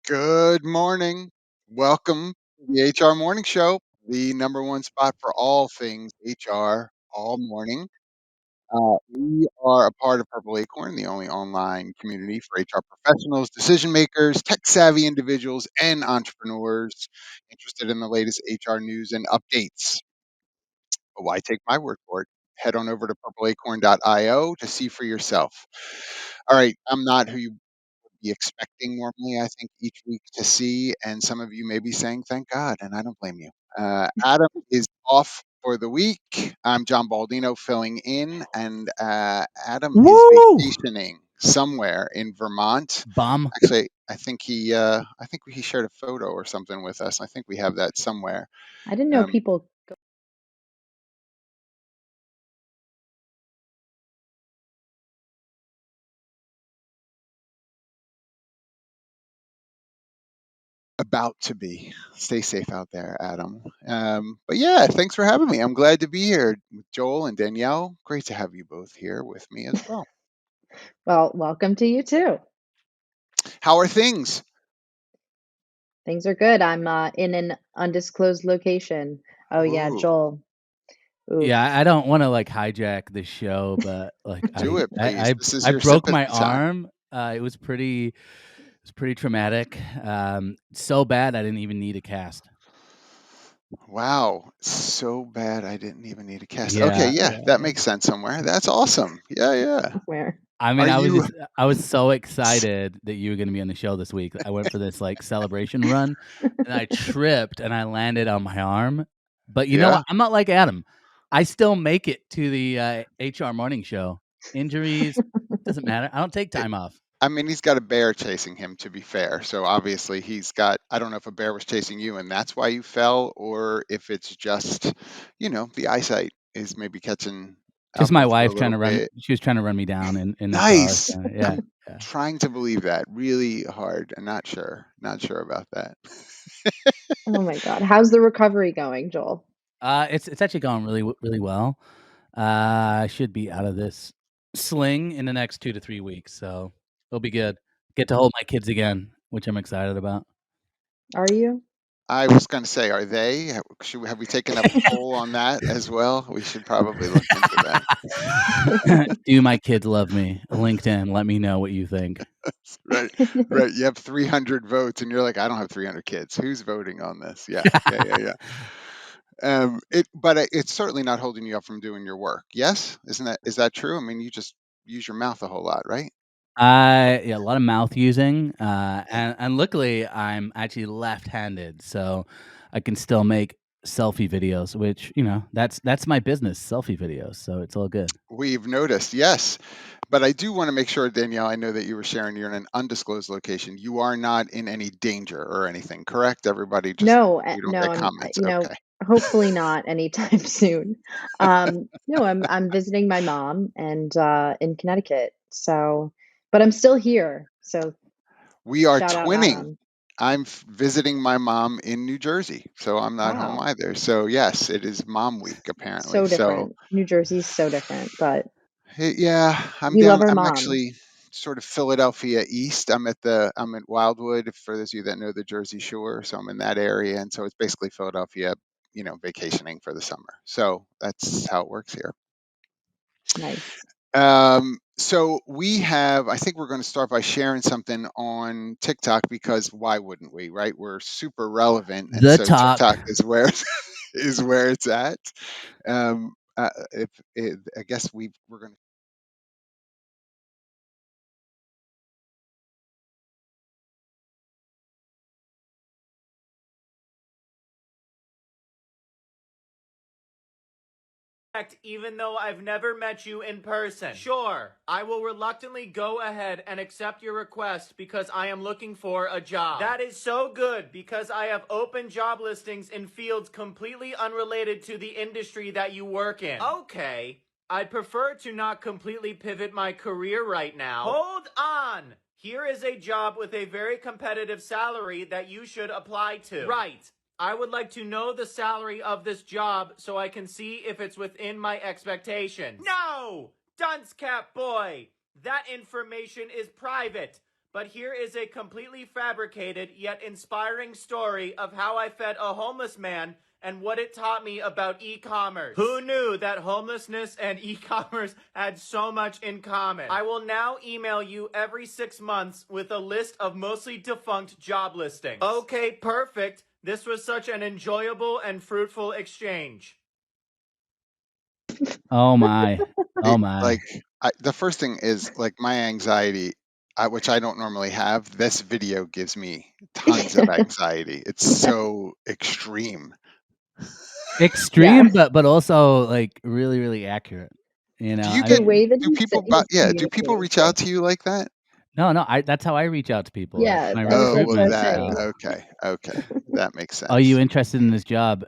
Good morning. Welcome to the HR Morning Show, the number one spot for all things HR all morning. We are a part of Purple Acorn, the only online community for HR professionals, decision makers, tech savvy individuals, and entrepreneurs interested in the latest HR news and updates. But why take my word for it? Head on over to purpleacorn.io to see for yourself. All right, I'm not who you be expecting normally, I think, each week to see. And some of you may be saying, thank God, and I don't blame you. Adam is off for the week. I'm John Baldino filling in, and Adam is Woo! vacationing somewhere in Vermont. Bum. Actually, I think he shared a photo or something with us. I think we have that somewhere. I didn't know Um, people about to be. Stay safe out there, Adam. But yeah, thanks for having me. I'm glad to be here with Joel and Danielle. Great to have you both here with me as well. Well, welcome to you too. How are things? Things are good. I'm in an undisclosed location. Oh yeah, Ooh, Joel. Oof. Yeah, I don't want to hijack the show, but do it, please. I This is I your broke my sympathy time. arm. It was pretty traumatic. So bad I didn't even need a cast. Wow, so bad I didn't even need a cast. Okay, Yeah, yeah, yeah, that yeah. makes sense somewhere. That's awesome. Yeah, yeah. Where? I mean, Are you? I was so excited that you were going to be on the show this week. I went for this celebration run, and I tripped and I landed on my arm. But you know Yeah. what? I'm not like Adam. I still make it to the HR morning show. Injuries doesn't matter. I don't take It, time off. I mean, he's got a bear chasing him, to be fair. So obviously, he's got. I don't know if a bear was chasing you and that's why you fell, or if it's just, the eyesight is maybe catching Just up my with you a wife trying little to run. bit. She was trying to run me down in the car. Nice. So, yeah, I'm yeah. trying to believe that really hard and not sure. Not sure about that. Oh my God. How's the recovery going, Joel? It's actually going really well. I should be out of this sling in the next 2 to 3 weeks, so it'll be good. Get to hold my kids again, which I'm excited about. Are you? I was going to say, are they? Have we taken a poll on that as well? We should probably look into that. Do my kids love me? LinkedIn, let me know what you think. Right, right. You have 300 votes, and you're like, I don't have 300 kids. Who's voting on this? Yeah, yeah, yeah, yeah. But it's certainly not holding you up from doing your work. Yes, is that true? I mean, you just use your mouth a whole lot, right? Yeah, a lot of mouth using, and luckily I'm actually left-handed, so I can still make selfie videos, which, that's my business, selfie videos, so it's all good. We've noticed, yes. But I do want to make sure, Danielle, I know that you were sharing you're in an undisclosed location. You are not in any danger or anything, correct? Everybody just, No, you don't no, get I'm, comments. you know, Okay. hopefully not anytime soon. No, I'm visiting my mom and in Connecticut. So, but I'm still here. So We are shout out twinning. Adam. I'm visiting my mom in New Jersey, so I'm not home Wow. either. So yes, it is Mom Week apparently. So So different. New Jersey's so different, but yeah, I'm we love down. our I'm moms. actually sort of Philadelphia East. I'm at Wildwood for those of you that know the Jersey Shore. So I'm in that area, and so it's basically Philadelphia, vacationing for the summer. So that's how it works here. Nice. So I think we're going to start by sharing something on TikTok because why wouldn't we, right? We're super relevant, and The so talk. TikTok is where is where it's at. If I guess we're going to. Even though I've never met you in person. Sure, I will reluctantly go ahead and accept your request because I am looking for a job. That is so good because I have open job listings in fields completely unrelated to the industry that you work in. Okay, I'd prefer to not completely pivot my career right now. Hold on! Here is a job with a very competitive salary that you should apply to. Right. I would like to know the salary of this job so I can see if it's within my expectations. No! Dunce cap boy! That information is private. But here is a completely fabricated yet inspiring story of how I fed a homeless man and what it taught me about e-commerce. Who knew that homelessness and e-commerce had so much in common? I will now email you every 6 months with a list of mostly defunct job listings. Okay, perfect. This was such an enjoyable and fruitful exchange. Oh my. Oh Like, my. the first thing is like my anxiety, which I don't normally have. This video gives me tons of anxiety. It's so extreme. Yeah. Extreme, but also like really, really accurate. You know, Do you I The get? mean, way that Do he's people? saying is Yeah. Do people communicating reach too. out to you like that? no, that's how I reach out to people. That's Yeah, my that's what I Oh, recruitment was that. saying. style. Okay. Okay. That makes Are you sense. interested in this job?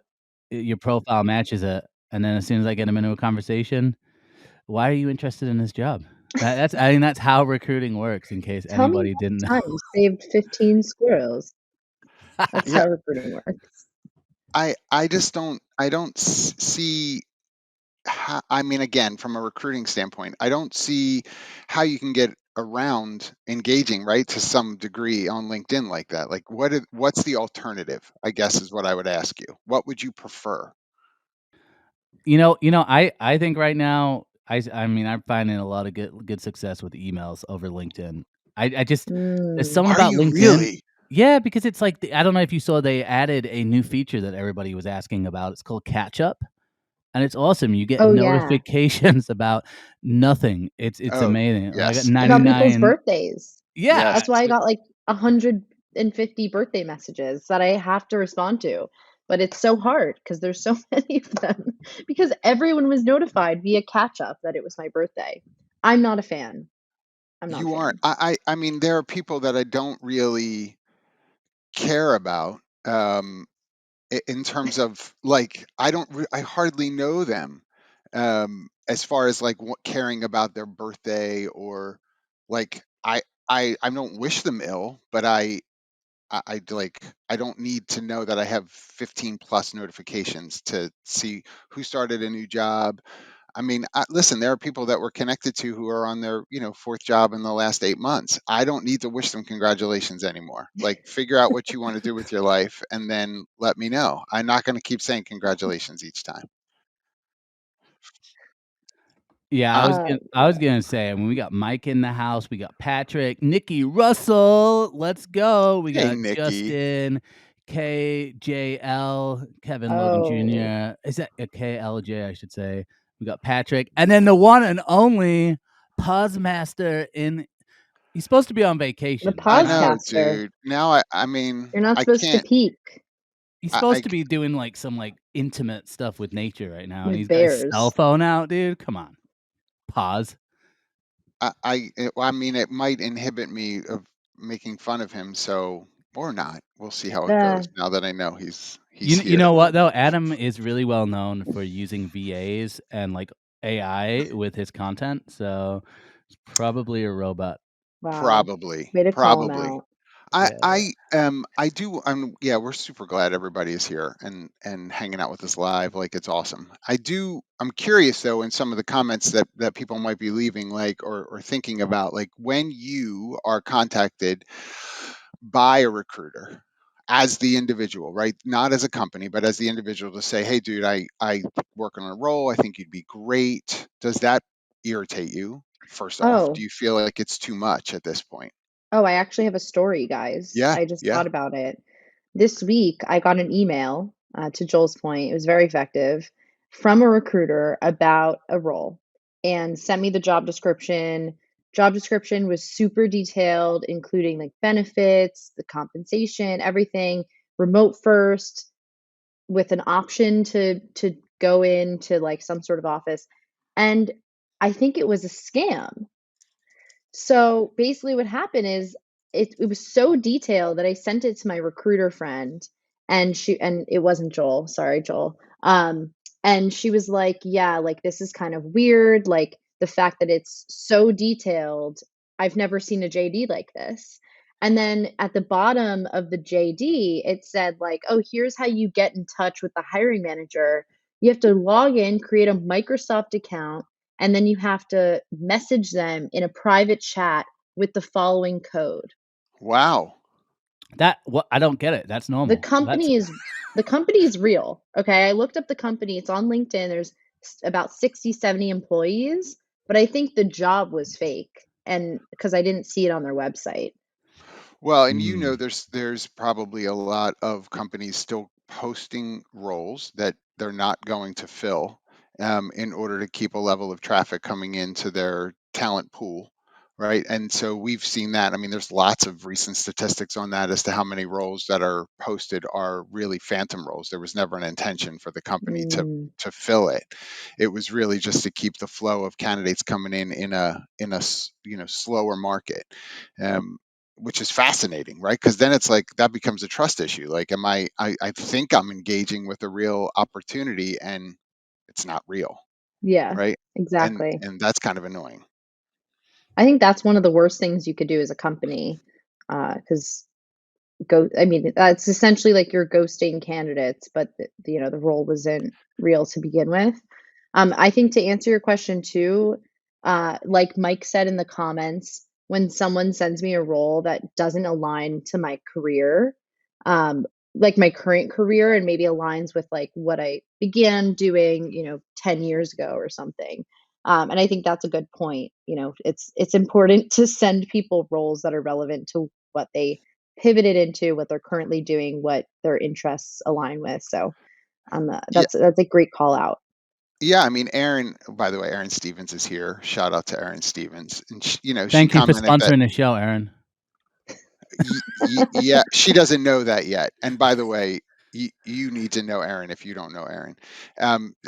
Your profile matches it, and then as soon as I get them into a conversation, why are you interested in this job? I mean, that's how recruiting works. In case Tell me anybody didn't one know. time you saved 15 squirrels. That's Yeah. how recruiting works. I just don't see how, I mean, again, from a recruiting standpoint, I don't see how you can get around engaging, right, to some degree on LinkedIn like that. Like, what's the alternative? I guess is what I would ask you. What would you prefer? I think right now, I mean, I'm finding a lot of good success with emails over LinkedIn. I just there's Mm. something Are about you LinkedIn. really? Yeah, because it's like I don't know if you saw they added a new feature that everybody was asking about. It's called catch up, and it's awesome. You get Oh, yeah. notifications about nothing. It's Oh, amazing. I got yes, About yes, people's 99. birthdays. Yeah. yes. That's why I got like 150 birthday messages that I have to respond to. But it's so hard because there's so many of them because everyone was notified via catch up that it was my birthday. I'm not a fan. I'm not a You aren't. fan. I mean, there are people that I don't really care about. In terms of like I hardly know them, as far as like what, caring about their birthday or like I don't wish them ill, but like I don't need to know that I have 15 plus notifications to see who started a new job. I mean, listen, there are people that we're connected to who are on their, fourth job in the last 8 months. I don't need to wish them congratulations anymore. Like, figure out what you want to do with your life and then let me know. I'm not going to keep saying congratulations each time. Yeah, Uh, I was gonna say, I mean, we got Mike in the house, we got Patrick, Nikki Russell, let's go. We hey, got Nikki. Justin, KJL, Kevin Logan Oh, Jr. Is that a KLJ, I should say. We got Patrick, and then the one and only Puzmaster in he's supposed to be on the vacation. I know, Podcaster. dude. Now I mean, You're not I supposed to can't. peek He's I supposed to be doing, like, some, like, intimate stuff with nature right now, and with he's got his cell bears. phone out, dude, come on. Pause. I mean, it might inhibit me of making fun of him, so or not. We'll see how it goes The now that I know he's You here. know what though? Adam is really well known for using VAs and like AI with his content, so it's probably a robot. wow. Probably, Way to call him probably. out. Yeah. I do. Yeah, we're super glad everybody is here and hanging out with us live. Like, it's awesome. I'm curious though in some of the comments that people might be leaving, like or thinking about, like when you are contacted by a recruiter as the individual, right? Not as a company, but as the individual to say, "Hey, dude, I work on a role. I think you'd be great." Does that irritate you? First off, do Oh, you feel like it's too much at this point? oh, I actually have a story, guys. Yeah, I just yeah. thought about it. This week, I got an email, to Joel's point, it was very effective, from a recruiter about a role and sent me the job description. Job description was super detailed, including like benefits, the compensation, everything, remote first, with an option to go into like some sort of office. And I think it was a scam. So basically, what happened is it was so detailed that I sent it to my recruiter friend, and it wasn't Joel. Sorry, Joel. And she was like, "Yeah, like this is kind of weird. Like the fact that it's so detailed. I've never seen a JD like this." And then at the bottom of the JD, it said like, "Oh, here's how you get in touch with the hiring manager. You have to log in, create a Microsoft account, and then you have to message them in a private chat with the following code." Wow. I don't get it. That's The normal. That's company is real, okay? I looked up the company, it's on LinkedIn, there's about 60, 70 employees, but I think the job was fake, and because I didn't see it on their website. Well, and mm, there's probably a lot of companies still posting roles that they're not going to fill in order to keep a level of traffic coming into their talent pool, right? And so we've seen that. I mean, there's lots of recent statistics on that as to how many roles that are posted are really phantom roles. There was never an intention for the company Mm, to fill it. It was really just to keep the flow of candidates coming in a slower market. Um, which is fascinating, right? Because then it's like that becomes a trust issue. Like, I think I'm engaging with a real opportunity and it's not real, yeah, right? exactly. And that's kind of annoying. I think that's one of the worst things you could do as a company, because I mean, it's essentially like you're ghosting candidates, but the role wasn't real to begin with. I think to answer your question too, like Mike said in the comments, when someone sends me a role that doesn't align to my career, um, like my current career, and maybe aligns with like what I began doing, 10 years ago or something. And I think that's a good point. It's important to send people roles that are relevant to what they pivoted into, what they're currently doing, what their interests align with. So Yeah, that's a great call out. yeah. I mean, Aaron. By the way, Aaron Stevens is here. Shout out to Aaron Stevens. And she thank you for commented that. sponsoring the show, Aaron. Yeah, she doesn't know that yet. And by the way, you need to know Aaron if you don't know Aaron.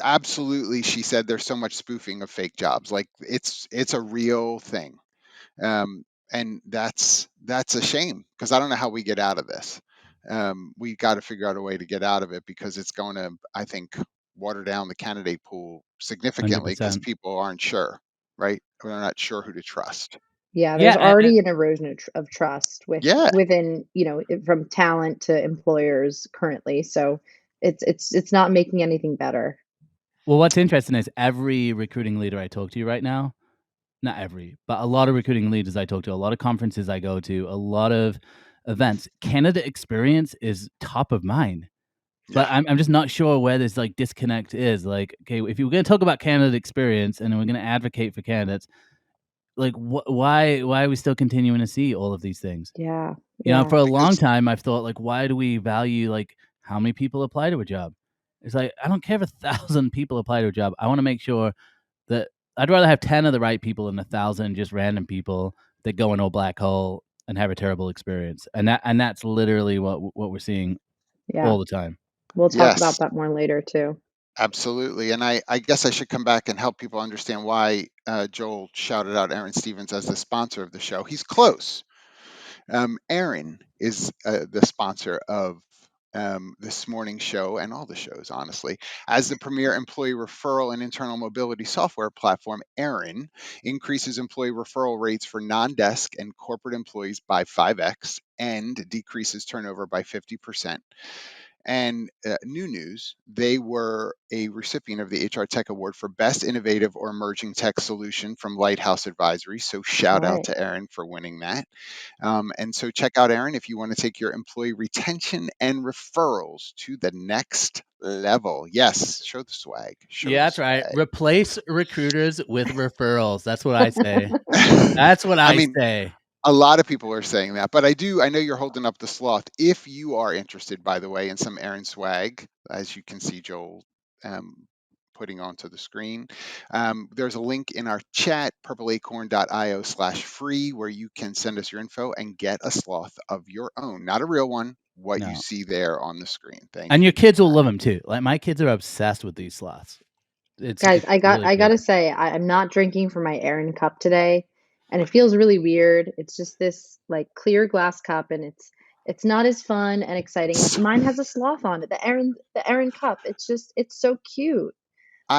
Absolutely, she said there's so much spoofing of fake jobs. Like it's a real thing. um, and that's a shame because I don't know how we get out of this. We got to figure out a way to get out of it because it's going to, I think, water down the candidate pool significantly because 100%. people aren't sure, right? They're not sure who to trust. Yeah, there's Yeah, already an erosion of trust Yeah, within, from talent to employers currently. So it's not making anything better. well, what's interesting is every recruiting leader I talk to right now, not every, but a lot of recruiting leaders I talk to, a lot of conferences I go to, a lot of events, candidate experience is top of mind. But yeah. I'm just not sure where this, like, disconnect is. Like, okay, if you were gonna talk about candidate experience and then we're gonna advocate for candidates, like, why are we still continuing to see all of these things? Yeah, For yeah, a long Because time, I've thought, like, why do we value, like, how many people apply to a job? It's like, I don't care if 1,000 people apply to a job. I wanna make sure that I'd rather have 10 of the right people than 1,000 just random people that go in a black hole and have a terrible experience. And that's literally what we're seeing yeah. all the time. We'll talk yes, about that more later too. absolutely. And I guess I should come back and help people understand why Joel shouted out Aaron Stevens as the sponsor of the show. He's close. Aaron is the sponsor of this morning show and all the shows, honestly. As the premier employee referral and internal mobility software platform, Aaron increases employee referral rates for non desk and corporate employees by 5x and decreases turnover by 50%. And new news, they were a recipient of the HR Tech Award for Best Innovative or Emerging Tech Solution from Lighthouse Advisory. So All shout out right. to Aaron for winning that. And so check out Aaron if you want to take your employee retention and referrals to the next level. Yes, show the swag. Show Yeah, the that's right. swag. Replace recruiters with referrals. That's what I say. That's what I I mean, say. a lot of people are saying that, but I know you're holding up the sloth. If you are interested, by the way, in some Aaron swag, as you can see Joel um, putting onto the screen, there's a link in our chat, purpleacorn.io/free, where you can send us your info and get a sloth of your own, not a real one, what you No. see there on the screen. Thank And you your for kids will that. love them too. Like, my kids are obsessed with these sloths. Guys, It's really I cool. gotta say, I'm not drinking from my Erin cup today, and it feels really weird. It's just this like clear glass cup, and it's not as fun and exciting. And So, mine has a sloth on it, the Erin cup. It's so cute.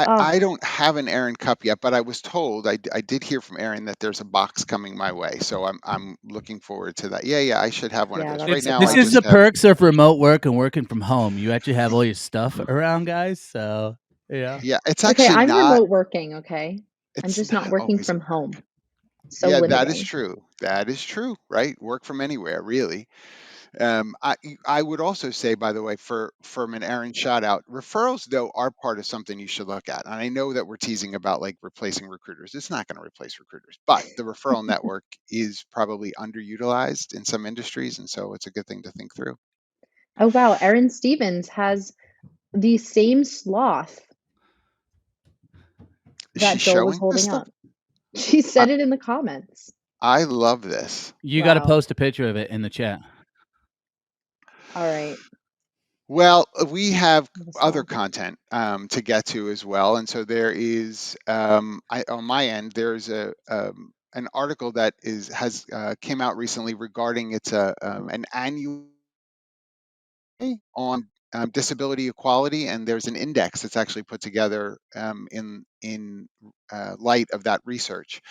Oh, I don't have an Aaron cup yet, but I was told I did hear from Aaron that there's a box coming my way, so I'm looking forward to that. Yeah, yeah, I should have one of yeah, those. that's Right It's now, this I is fun. the just have. perks of remote work and working from home. You actually have all your stuff around, guys. So yeah. Yeah, it's Okay, actually I'm not. remote working, okay? I'm It's just not not working always from work. home. So Yeah, that is limiting. true. That is true, right? Work from anywhere, really. I would also say, by the way, for from an Aaron shout out, referrals though are part of something you should look at. And I know that we're teasing about like replacing recruiters. It's not going to replace recruiters, but the referral network is probably underutilized in some industries, and so it's a good thing to think through. Oh, wow. Erin Stevens has the same sloth Is she that Joel was showing this holding stuff? up. She I, said it in the comments. I love this. You got to Wow. post a picture of it in the chat. All right. Well, we have The other sloth. content to get to as well, and so there is on my end there's a an article that is has came out recently regarding it's a an annual on disability equality, and there's an index that's actually put together in light of that research.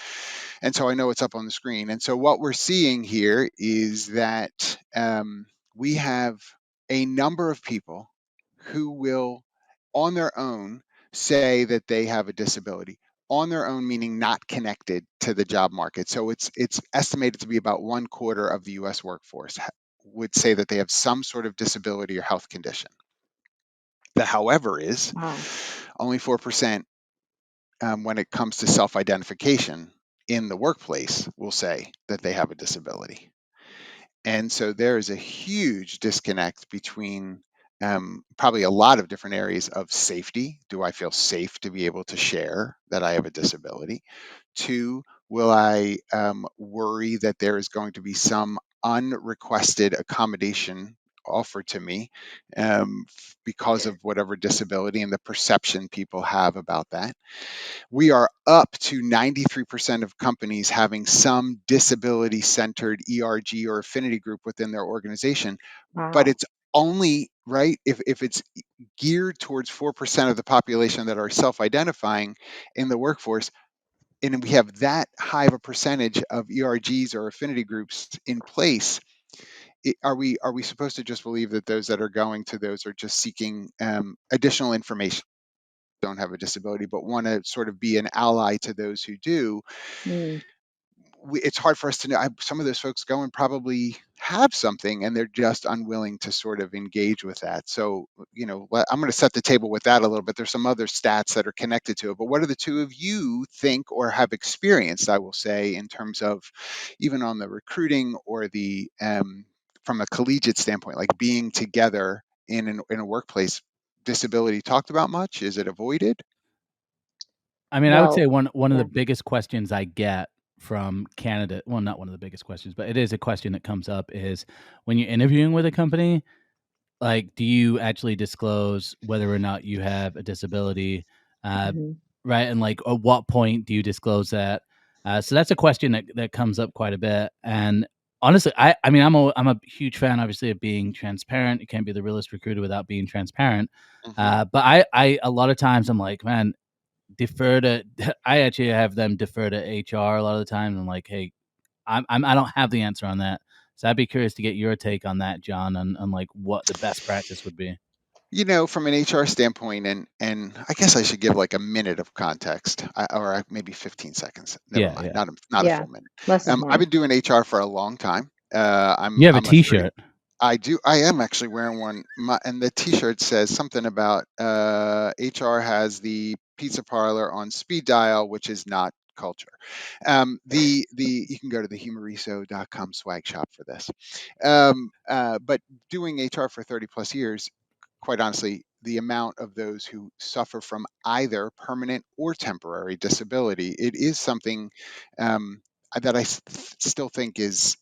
And so I know it's up on the screen. And so what we're seeing here is that we have a number of people who will, on their own, say that they have a disability. On their own, meaning not connected to the job market. So it's estimated to be about 1/4 of the U.S. workforce would say that they have some sort of disability or health condition. The however is Wow. only 4% when it comes to self identification in the workplace will say that they have a disability. And so there is a huge disconnect between probably a lot of different areas of safety. Do I feel safe to be able to share that I have a disability? Two, will I worry that there is going to be some unrequested accommodation offered to me because of whatever disability and the perception people have about that? We are up to 93% of companies having some disability centered ERG or affinity group within their organization, but Wow. it's only right if it's geared towards 4% of the population that are self identifying in the workforce. And we have that high of a percentage of ERGs or affinity groups in place. Are we supposed to just believe that those that are going to those are just seeking additional information, don't have a disability, but want to sort of be an ally to those who do? Mm. It's hard for us to know. Some of those folks go and probably have something, and they're just unwilling to sort of engage with that. So, I'm going to set the table with that a little bit. There's some other stats that are connected to it, but what do the two of you think or have experienced, I will say, in terms of even on the recruiting or the from a collegiate standpoint, like being together in a workplace? Disability talked about much? Is it avoided? I mean, I would say Well, one of the yeah. biggest questions I get from Canada, well, not one of the biggest questions, but it is a question that comes up is when you're interviewing with a company, like, do you actually disclose whether or not you have a disability? Uh, Mhm. right, and, like, at what point do you disclose that? So that's a question that comes up quite a bit, and honestly, I mean, I'm a huge fan, obviously, of being transparent. You can't be the realest recruiter without being transparent, Hmm. but I a lot of times I'm like, "Man, defer to." I actually have them defer to HR a lot of the time. I'm like, "Hey, I don't have the answer on that." So I'd be curious to get your take on that, John, on like what the best practice would be. From an HR standpoint, and I guess I should give like a minute of context, or maybe 15 seconds. Never Yeah, mind, yeah. not a Yeah. full minute. Less is I've more. been doing HR for a long time. You have a I'm a 30. T-shirt. I do. I am actually wearing one, and the T-shirt says something about HR has the pizza parlor on speed dial, which is not culture. The you can go to the humoriso.com swag shop for this. But doing HR for 30 plus years, quite honestly, the amount of those who suffer from either permanent or temporary disability, it is something um, that still think is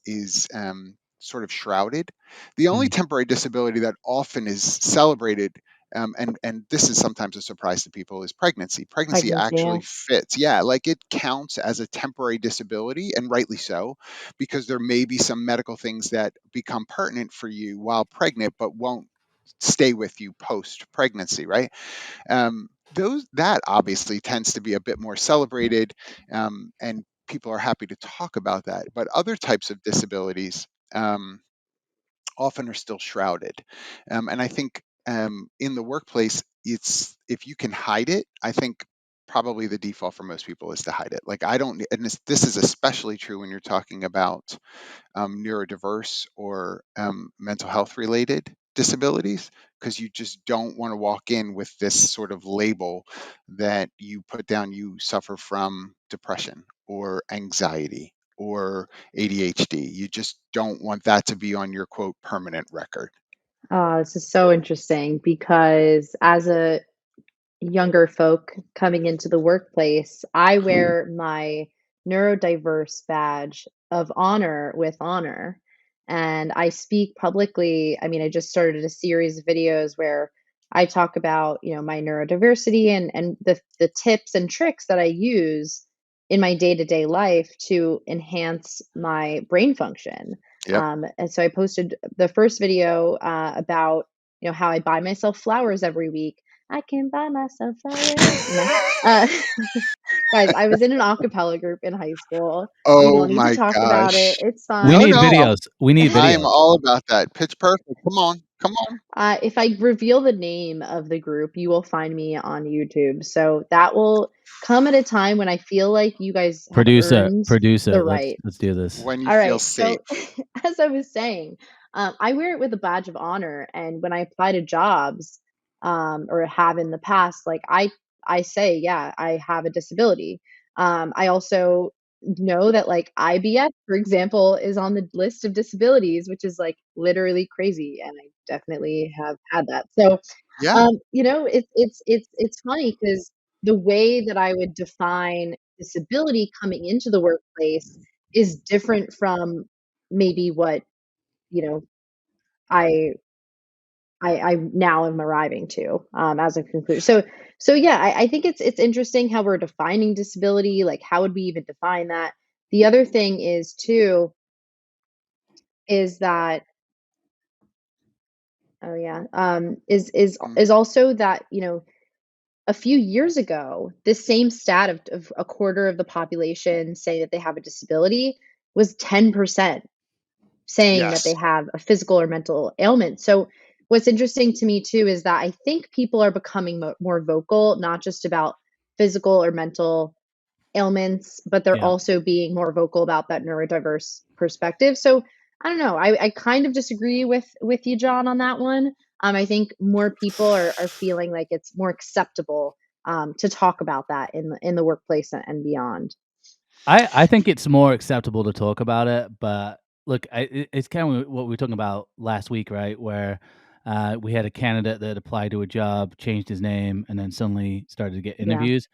sort of shrouded. The only Mhm. temporary disability that often is celebrated, and this is sometimes a surprise to people, is pregnancy. Pregnancy Pregnancy, yeah. actually fits, yeah, like it counts as a temporary disability, and rightly so, because there may be some medical things that become pertinent for you while pregnant, but won't stay with you post pregnancy, right? Those that obviously tends to be a bit more celebrated, and people are happy to talk about that. But other types of disabilities often are still shrouded, and I think in the workplace, it's if you can hide it, I think probably the default for most people is to hide it. Like I don't, and this is especially true when you're talking about neurodiverse or mental health related disabilities, because you just don't want to walk in with this sort of label that you put down you suffer from depression or anxiety or ADHD. You just don't want that to be on your quote permanent record. This is so interesting because as a younger folk coming into the workplace, I wear my neurodiverse badge of honor with honor. And I speak publicly. I mean, I just started a series of videos where I talk about, my neurodiversity and the tips and tricks that I use in my day-to-day life to enhance my brain function. Yep. And so I posted the first video about, how I buy myself flowers every week. I can buy myself flowers. Uh, guys, I was in an a cappella group in high school. We Oh don't need to my talk about it. gosh. It's We No, fine. need no, videos. We need I am videos. all about that. Pitch perfect. Come on. Come on. If I reveal the name of the group, you will find me on YouTube. So that will come at a time when I feel like you guys have Produce it. earned Produce the it. right. Let's do this. When you All feel right. safe. So, as I was saying, I wear it with a badge of honor, and when I apply to jobs, or have in the past, like I say, yeah, I have a disability. I also know that like IBS, for example, is on the list of disabilities, which is like literally crazy, and I definitely have had that. So, Yeah. it's funny because the way that I would define disability coming into the workplace is different from maybe what, you know, I I now am arriving to, as a conclusion. So yeah, I think it's interesting how we're defining disability, like, how would we even define that? The other thing is too, is that oh, yeah, Mm, is also that, a few years ago, this same stat of a quarter of the population saying that they have a disability was 10% saying that they yes. have a physical or mental ailment. So, what's interesting to me too is that I think people are becoming more vocal, not just about physical or mental ailments, but they're Yeah. also being more vocal about that neurodiverse perspective. So, I don't know. I kind of disagree with you, John, on that one. I think more people are feeling like it's more acceptable to talk about that in the workplace and beyond. I think it's more acceptable to talk about it, but look, it's kind of what we were talking about last week, right? Where we had a candidate that applied to a job, changed his name, and then suddenly started to get Yeah. interviews.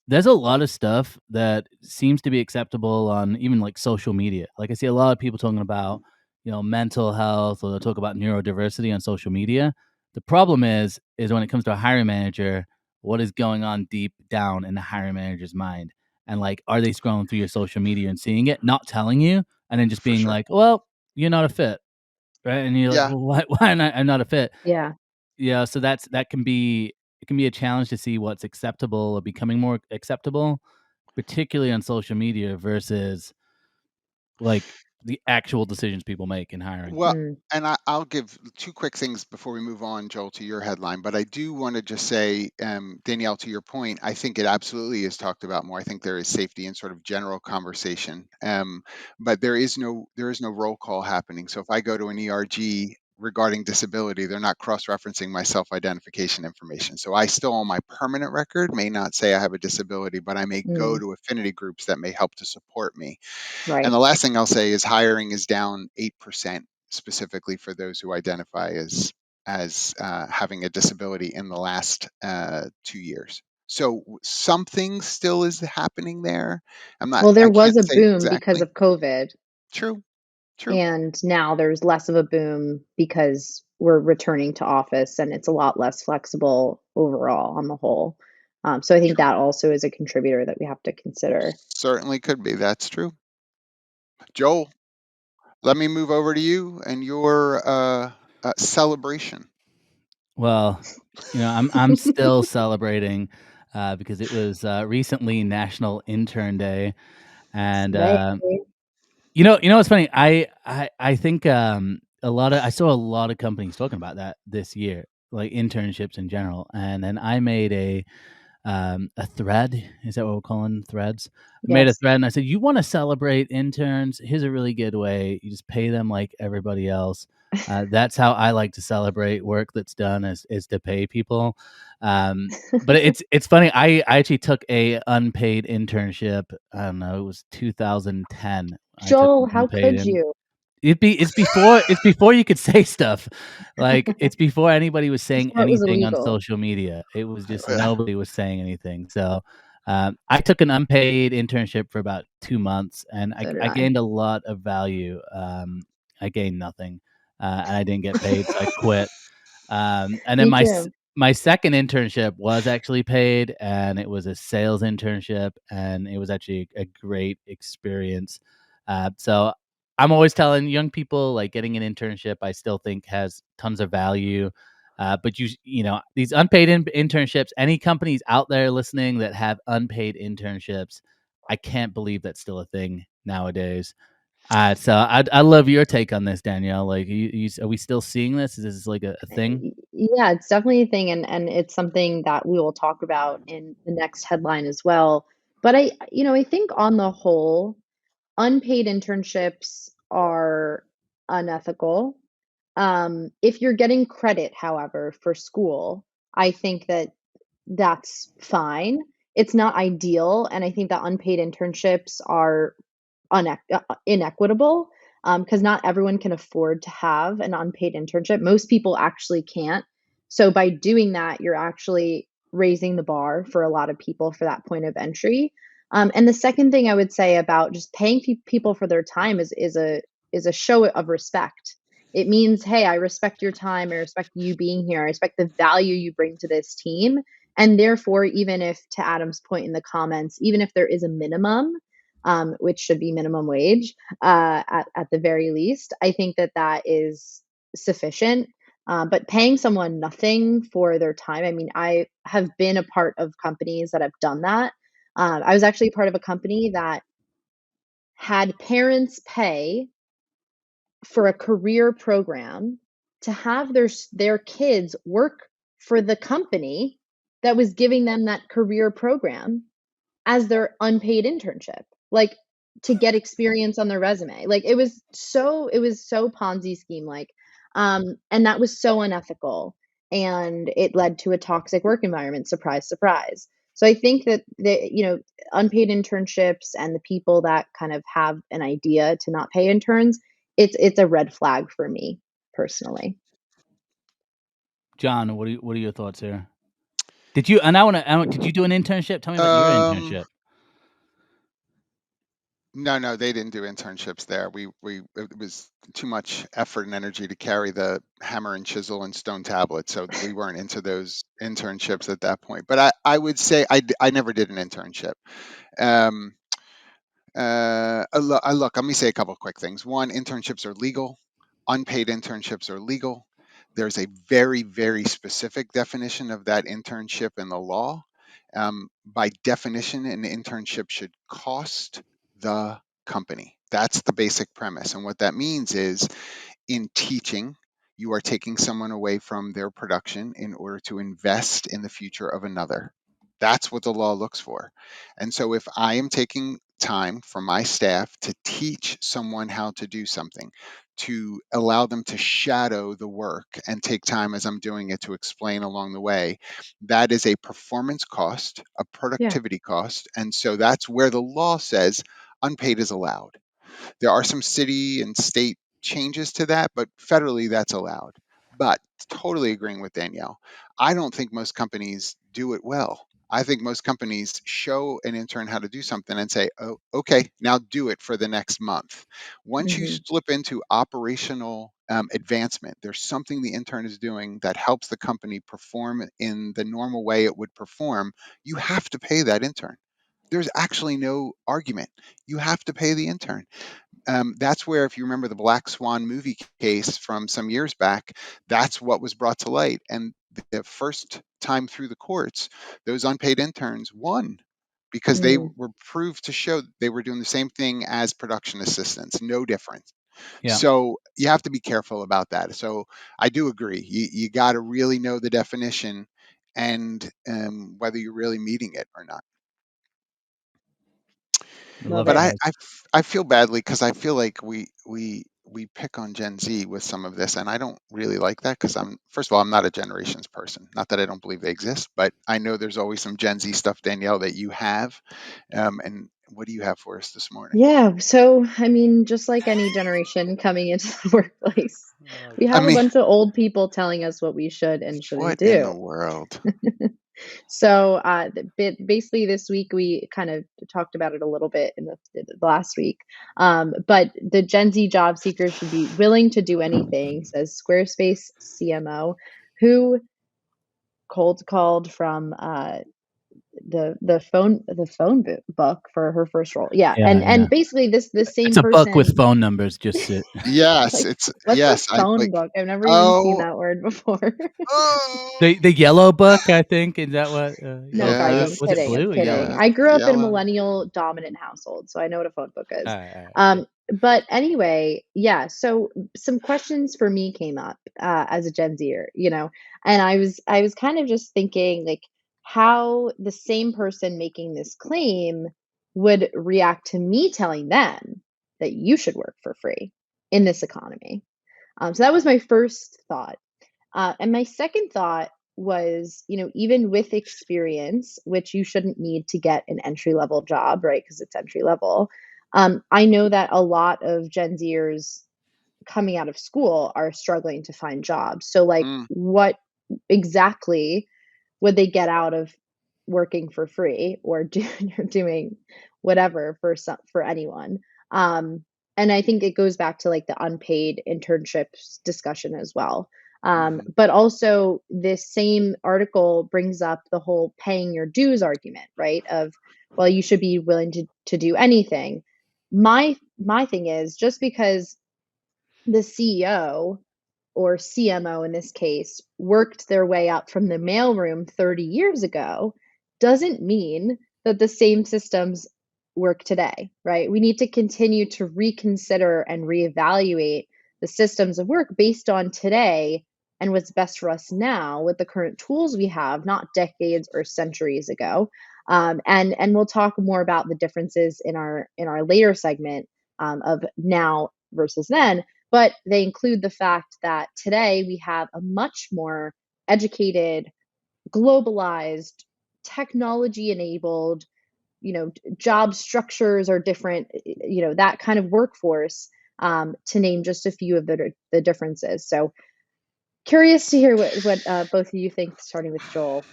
There's a lot of stuff that seems to be acceptable on even like social media. Like I see a lot of people talking about, mental health or they'll talk about neurodiversity on social media. The problem is when it comes to a hiring manager, what is going on deep down in the hiring manager's mind? And like, are they scrolling through your social media and seeing it, not telling you, and then just For being sure. like, well, you're not a fit, right? And you're like, Yeah. well, why am I'm not a fit? Yeah. Yeah, so that can be it can be a challenge to see what's acceptable or becoming more acceptable, particularly on social media versus like the actual decisions people make in hiring. Well, Mm, and I'll give two quick things before we move on, Joel, to your headline. But I do want to just say, Danielle, to your point, I think it absolutely is talked about more. I think there is safety in sort of general conversation, but there is no roll call happening. So if I go to an ERG regarding disability, they're not cross-referencing my self-identification information. So I still, on my permanent record, may not say I have a disability, but I may go mm, to affinity groups that may help to support me. And right. the last thing I'll say is hiring is down 8% specifically for those who identify as having a disability in the last 2 years. So something still is happening there. Well, there I was can't a say boom because exactly. of COVID, True, true, and now there's less of a boom because we're returning to office and it's a lot less flexible overall on the whole. So I think true. that also is a contributor that we have to consider. Certainly could be. That's true. Joel, let me move over to you and your celebration. Well, I'm still celebrating because it was recently National Intern Day, and Right. what's funny? I think I saw a lot of companies talking about that this year, like internships in general, and then I made a thread. Is that what we're calling threads? I made a Yes. thread and I said, "You want to celebrate interns? Here's a really good way. You just pay them like everybody else." That's how I like to celebrate work that's done is to pay people. But it's funny. I actually took a unpaid internship. I don't know. It was 2010. I took Joel, an how unpaid could in. you? It's before you could say stuff. Like, it's before anybody was saying Before it was anything on illegal. social media. It was just Yeah. nobody was saying anything. So, I took an unpaid internship for about 2 months, and So did I I. gained a lot of value. I gained nothing, and I didn't get paid, so I quit. And then Me too. my second internship was actually paid, and it was a sales internship, and it was actually a great experience. So I'm always telling young people, like, getting an internship, I still think has tons of value. But these unpaid internships, any companies out there listening that have unpaid internships, I can't believe that's still a thing nowadays. So I love your take on this, Danielle. Like, are we still seeing this? Is this like a thing? Yeah, it's definitely a thing, and it's something that we will talk about in the next headline as well. But I think on the whole, unpaid internships are unethical. If you're getting credit, however, for school, I think that that's fine. It's not ideal, and I think that unpaid internships are inequitable, because not everyone can afford to have an unpaid internship. Most people actually can't. So by doing that, you're actually raising the bar for a lot of people for that point of entry. And the second thing I would say about just paying people for their time is a show of respect. It means, hey, I respect your time. I respect you being here. I respect the value you bring to this team. And therefore, even if, to Adam's point in the comments, even if there is a minimum, which should be minimum wage at the very least, I think that that is sufficient. But paying someone nothing for their time, I mean, I have been a part of companies that have done that. I was actually part of a company that had parents pay for a career program to have their kids work for the company that was giving them that career program as their unpaid internship, like, to get experience on their resume. Like, it was so Ponzi scheme like, and that was so unethical, and it led to a toxic work environment, surprise, surprise. So I think that unpaid internships and the people that kind of have an idea to not pay interns, it's a red flag for me personally. John, what are your thoughts here? Did you and I wanna I want did you do an internship? Tell me about your Um, internship. no, they didn't do internships there. It was too much effort and energy to carry the hammer and chisel and stone tablet, so we weren't into those internships at that point. But I would say I never did an internship. Um, look, let me say a couple of quick things. One, internships are legal. Unpaid internships are legal. There's a very, very specific definition of that internship in the law. By definition, an internship should cost the company. That's the basic premise. And what that means is in teaching, you are taking someone away from their production in order to invest in the future of another. That's what the law looks for. And so if I am taking time from my staff to teach someone how to do something, to allow them to shadow the work and take time as I'm doing it to explain along the way, that is a performance cost, a Yeah, productivity cost. And so that's where the law says unpaid is allowed. There are some city and state changes to that, but federally that's allowed. But totally agreeing with Danielle, I don't think most companies do it well. I think most companies show an intern how to do something and say, oh, okay, now do it for the next month. Once you mhm, slip into operational advancement, there's something the intern is doing that helps the company perform in the normal way it would perform. You have to pay that intern. There's actually no argument. You have to pay the intern. That's where, if you remember the Black Swan movie case from some years back, that's what was brought to light. And the first time through the courts, those unpaid interns won because they mm, were proved to show they were doing the same thing as production assistants, no difference. Yeah. So you have to be careful about that. So I do agree. You got to really know the definition and whether you're really meeting it or not. I Love love it, But it. guys. I feel badly because I feel like we pick on Gen Z with some of this, and I don't really like that because first of all, I'm not a generations person. Not that I don't believe they exist, but I know there's always some Gen Z stuff, Danielle, that you have. And what do you have for us this morning? Yeah, so I mean, just like any generation coming into the workplace, Oh we I have a mean, bunch of old people telling us what we should and shouldn't what in the do. world? So, basically, this week we kind of talked about it a little bit in the last week. But the Gen Z job seekers should be willing to do anything, says Squarespace CMO, who cold called from book for her first role. Yeah, Yeah, and yeah. basically this It's same a book with person. phone numbers, just so Yes, Like, it's what's a yes. I phone like. book? I've never even seen Oh, that word before. oh, the yellow book, I think, is that what, No, or guys, blue? I'm yes, Was it kidding. I'm blue or kidding. yellow? yeah, I grew up in a yellow. millennial dominant household, so I know what a phone book is. Alright, good. But anyway, yeah, so some questions for me came up as a Gen Zer, and I was kind of just thinking like how the same person making this claim would react to me telling them that you should work for free in this economy. So that was my first thought. And my second thought was, even with experience, which you shouldn't need to get an entry level job, right? Because it's entry level. I know that a lot of Gen Zers coming out of school are struggling to find jobs. So, like, Mm, what exactly would they get out of working for free or doing whatever for anyone? Um, and I think it goes back to like the unpaid internships discussion as well. mhm, But also, this same article brings up the whole paying your dues argument, right? Of, well, you should be willing to do anything. My thing is, just because the CEO or CMO in this case worked their way up from the mailroom 30 years ago doesn't mean that the same systems work today, right? We need to continue to reconsider and reevaluate the systems of work based on today and what's best for us now with the current tools we have, not decades or centuries ago. And we'll talk more about the differences in our later segment of now versus then, but they include the fact that today we have a much more educated, globalized, technology enabled, job structures are different, that kind of workforce, to name just a few of the differences. So curious to hear what both of you think, starting with Joel,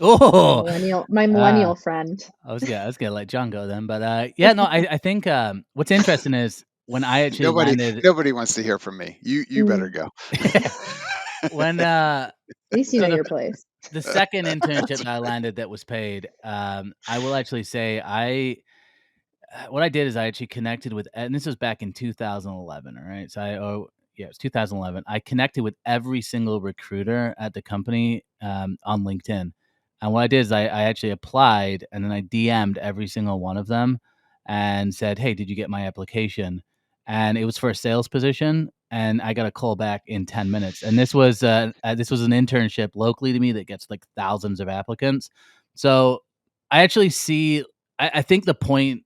my Oh! millennial my Uh, millennial friend. I was gonna let John go then, but, yeah, no, I think, what's interesting is when I actually nobody landed nobody wants to hear from me. You better Mm, go. when, at least you so know your place. the second internship that I landed that was paid, I will actually say what I did is I actually connected with, and this was back in 2011, all right? Yeah, it was 2011. I connected with every single recruiter at the company, on LinkedIn. And what I did is I actually applied and then I DM'd every single one of them and said, "Hey, did you get my application?" And it was for a sales position, and I got a call back in 10 minutes. And this was an internship locally to me that gets like thousands of applicants. So I actually see I think the point,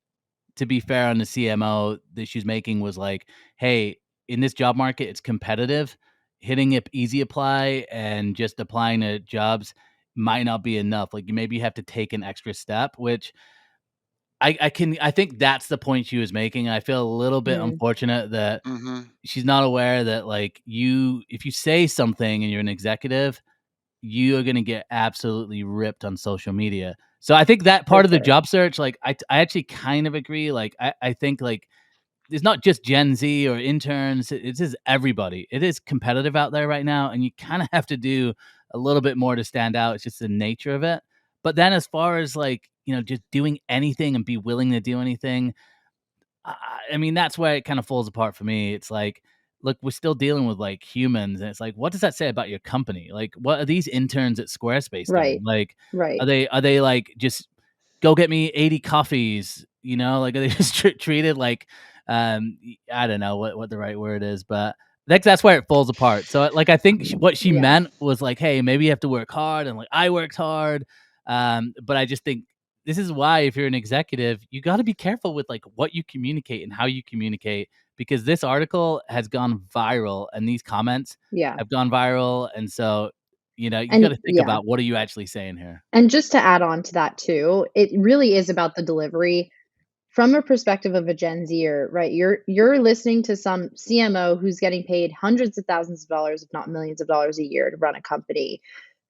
to be fair on the CMO that she's making, was like, hey, in this job market, it's competitive. Hitting it easy apply and just applying to jobs might not be enough. Like, you maybe have to take an extra step, which I think that's the point she was making. I feel a little bit Mm, unfortunate that Mhm. she's not aware that, like, if you say something and you're an executive, you are gonna get absolutely ripped on social media. So I think that for part of the sure. job search, like, I actually kind of agree. Like, I think, like, it's not just Gen Z or interns, it's just everybody. It is competitive out there right now, and you kinda have to do a little bit more to stand out. It's just the nature of it. But then as far as, like, just doing anything and be willing to do anything, I mean, that's where it kind of falls apart for me. It's like, look, we're still dealing with like humans, and it's like, what does that say about your company? Like, what are these interns at Squarespace doing? Right. Like, are Right. they like just go get me 80 coffees? Like, are they just treated like, I don't know what the right word is, but That's where it falls apart. So, like, I think what she Yeah. meant was like, "Hey, maybe you have to work hard," and, like, I worked hard, but I just think this is why if you're an executive, you gotta be careful with, like, what you communicate and how you communicate, because this article has gone viral and these comments Yeah. have gone viral, and so, you And gotta think yeah. about what are you actually saying here. And just to add on to that too, it really is about the delivery from a perspective of a Gen Zer, right? You're listening to some CMO who's getting paid hundreds of thousands of dollars, if not millions of dollars a year to run a company,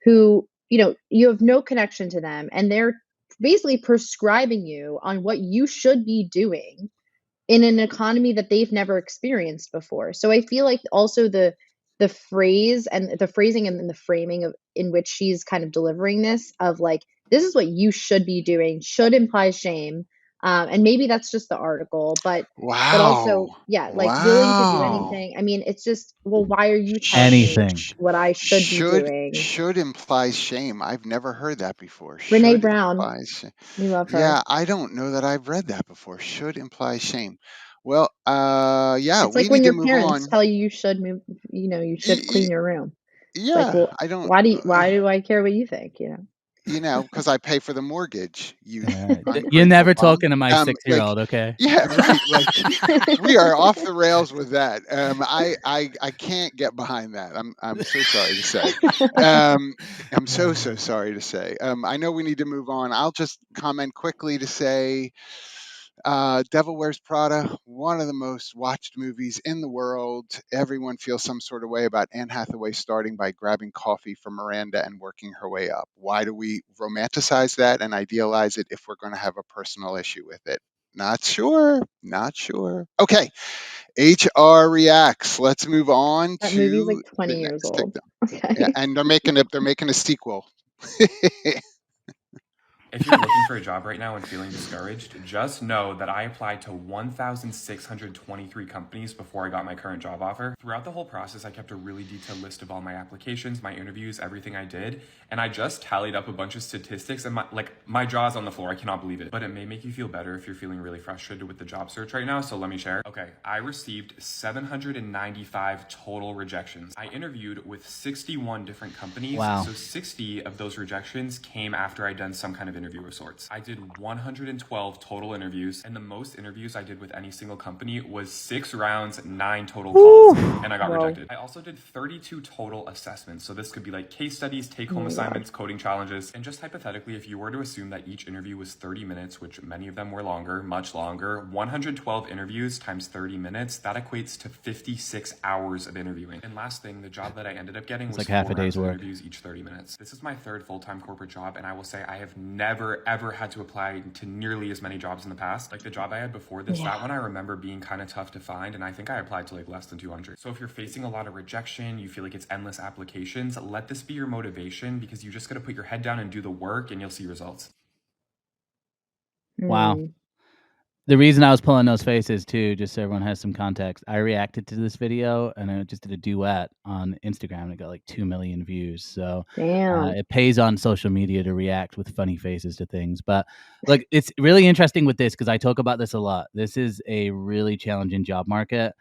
who, you have no connection to them, and they're basically prescribing you on what you should be doing in an economy that they've never experienced before. So I feel like also the phrase and the phrasing and the framing of in which she's kind of delivering this of like, this is what you should be doing, should imply shame. And maybe that's just the article, but also, Wow. yeah, like willing to do Wow. anything. I mean, it's just, well, why are you telling me Anything. what I should be doing? Should implies shame. I've never heard that before. Brene Should Brown, implies shame. we love her. Yeah, I don't know that I've read that before. Should implies shame. Well, yeah, It's we like when need to your move parents on. tell you should move, you Y- should clean y- your room. It's like, yeah, well, I don't. why do I care what you think, Because I pay for the mortgage. You You're ungrateful never bum. talking to my Like, 6-year-old, okay? yeah, right. Like, we are off the rails with that. I can't get behind that. I'm so sorry to say. Um, I'm so sorry to say. I know we need to move on. I'll just comment quickly to say, Devil Wears Prada, one of the most watched movies in the world. Everyone feels some sort of way about Anne Hathaway starting by grabbing coffee from Miranda and working her way up. Why do we romanticize that and idealize it if we're going to have a personal issue with it? Not sure. Not sure. Okay. HR reacts. Let's move on That movie's to like the 20 years next old. TikTok. Yeah, Okay. and they're making a sequel. If you're looking for a job right now and feeling discouraged, just know that I applied to 1,623 companies before I got my current job offer. Throughout the whole process, I kept a really detailed list of all my applications, my interviews, everything I did, and I just tallied up a bunch of statistics, and my jaw's on the floor. I cannot believe it. But it may make you feel better if you're feeling really frustrated with the job search right now, so let me share. Okay, I received 795 total rejections. I interviewed with 61 different companies, Wow. so 60 of those rejections came after I'd done some kind of interview of sorts. I did 112 total interviews, and the most interviews I did with any single company was 6 rounds, 9 total calls, and I got Wow. rejected. I also did 32 total assessments, so this could be like case studies, take-home Oh my God. assignments, coding challenges, and just hypothetically, if you were to assume that each interview was 30 minutes, which many of them were longer, much longer, 112 interviews times 30 minutes, that equates to 56 hours of interviewing. And last thing, the job that I ended up getting was like half 4 a day's rounds of work. interviews each 30 minutes. This is my third full-time corporate job, and I will say I have never, ever had to apply to nearly as many jobs in the past. Like the job I had before this, that one I remember being kind of tough to find, and I think I applied to like less than 200. So if you're facing a lot of rejection, you feel like it's endless applications, let this be your motivation, because you just got to put your head down and do the work, and you'll see results. Wow. Mm. The reason I was pulling those faces too, just so everyone has some context, I reacted to this video and I just did a duet on Instagram and it got like 2 million views. So Damn. it pays on social media to react with funny faces to things. But look, it's really interesting with this because I talk about this a lot. This is a really challenging job market.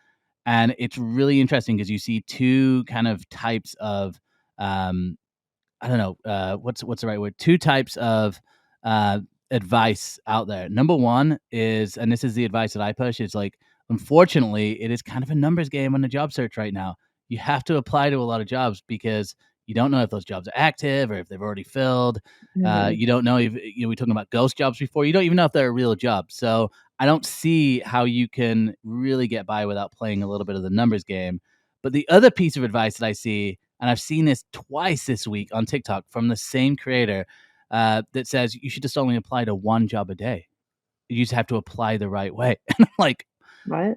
And it's really interesting because you see two kind of types of I don't know, what's the right word? Two types of uh, advice out there. Number one is, and this is the advice that I push, is like, unfortunately, it is kind of a numbers game on the job search right now. You have to apply to a lot of jobs because you don't know if those jobs are active or if they've already filled. Mhm. You don't know if we were talking about ghost jobs before. You don't even know if they're a real job. So I don't see how you can really get by without playing a little bit of the numbers game. But the other piece of advice that I see, and I've seen this twice this week on TikTok from the same creator, that says you should just only apply to one job a day. You just have to apply the right way. And I'm like, What?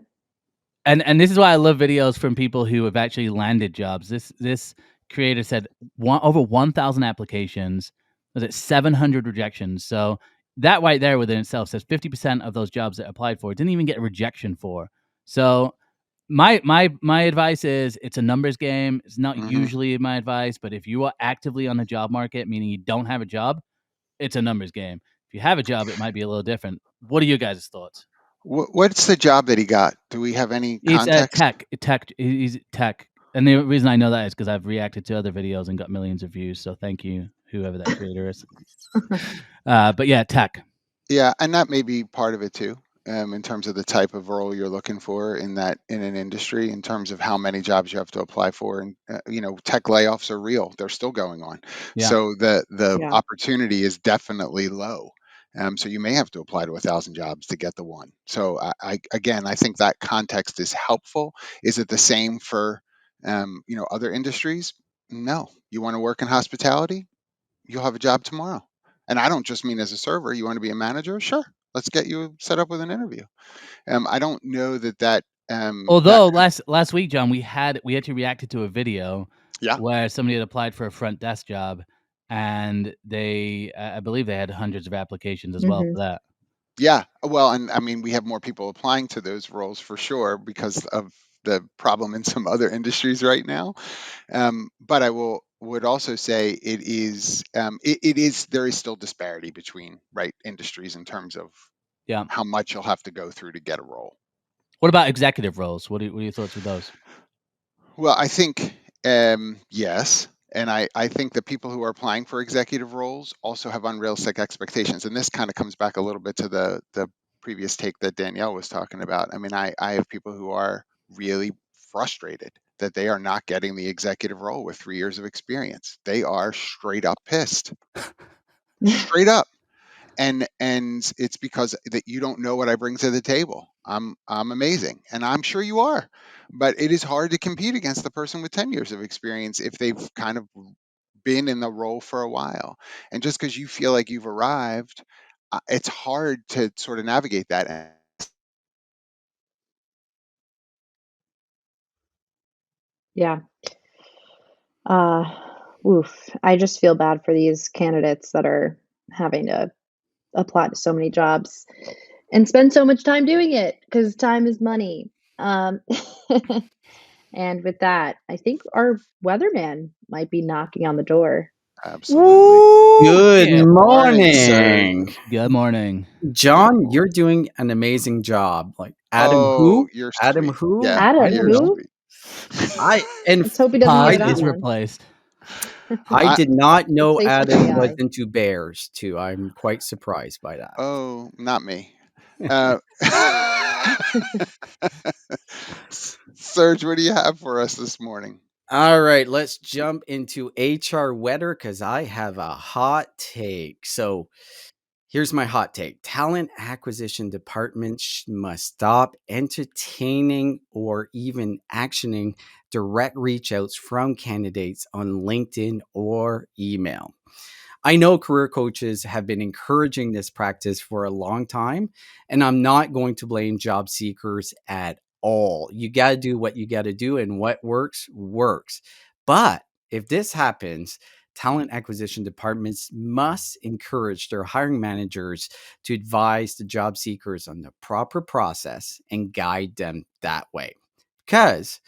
and this is why I love videos from people who have actually landed jobs. This creator said over 1,000 applications, was it 700 rejections? So that right there within itself says 50% of those jobs that applied for didn't even get a rejection for. So my advice is it's a numbers game. It's not Hmm. usually my advice, but if you are actively on the job market, meaning you don't have a job, it's a numbers game. If you have a job, it might be a little different. What are you guys' thoughts? What's the job that he got? Do we have any He's a context? tech. He's tech, and the reason I know that is because I've reacted to other videos and got millions of views. So thank you, whoever that creator is. But yeah, tech. Yeah, and that may be part of it too, in terms of the type of role you're looking for in an industry, in terms of how many jobs you have to apply for, and tech layoffs are real; they're still going on. Yeah. So the Yeah. opportunity is definitely low. So you may have to apply to 1,000 jobs to get the one. So again, I think that context is helpful. Is it the same for other industries? No. You want to work in hospitality? You'll have a job tomorrow. And I don't just mean as a server. You want to be a manager? Sure. Let's get you set up with an interview. I don't know that Although last week, John, we actually reacted to a video yeah. where somebody had applied for a front desk job, and I believe they had hundreds of applications as well Hmm. for that. Yeah. Well, and I mean we have more people applying to those roles for sure because of the problem in some other industries right now. But I would also say it is there is still disparity between industries in terms of Yeah. how much you'll have to go through to get a role. What about executive roles? What are your thoughts with those? Well, I think yes, and I think the people who are applying for executive roles also have unrealistic expectations, and this kind of comes back a little bit to the previous take that Danielle was talking about. I mean, I have people who are really frustrated that they are not getting the executive role with 3 years of experience. They are straight up pissed, straight up, and it's because that you don't know what I bring to the table. I'm amazing, and I'm sure you are, but it is hard to compete against the person with 10 years of experience if they've kind of been in the role for a while. And just because you feel like you've arrived, it's hard to sort of navigate that. Yeah. Uh, Oof. I just feel bad for these candidates that are having to apply to so many jobs and spend so much time doing it because time is money. Um, and with that, I think our weatherman might be knocking on the door. Absolutely. Woo! Good Yeah. Morning, Serge. morning. Good morning. John, you're doing an amazing job. Like Adam Oh, who? you're Adam sweet. who? Yeah, I Adam, don't you're know. who? sweet. Let's hope he doesn't I hear Pod that is didn't one. replaced. I I did not It's know safe for Adam was AI. into bears too. I'm quite surprised by that. oh, not me. Uh, Serge, what do you have for us this morning? All right, let's jump into HR weather because I have a hot take. So here's my hot take. Talent acquisition departments must stop entertaining or even actioning direct reach outs from candidates on LinkedIn or email. I know career coaches have been encouraging this practice for a long time, and I'm not going to blame job seekers at all. You got to do what you got to do, and what works, works. But if this happens, talent acquisition departments must encourage their hiring managers to advise the job seekers on the proper process and guide them that way. Because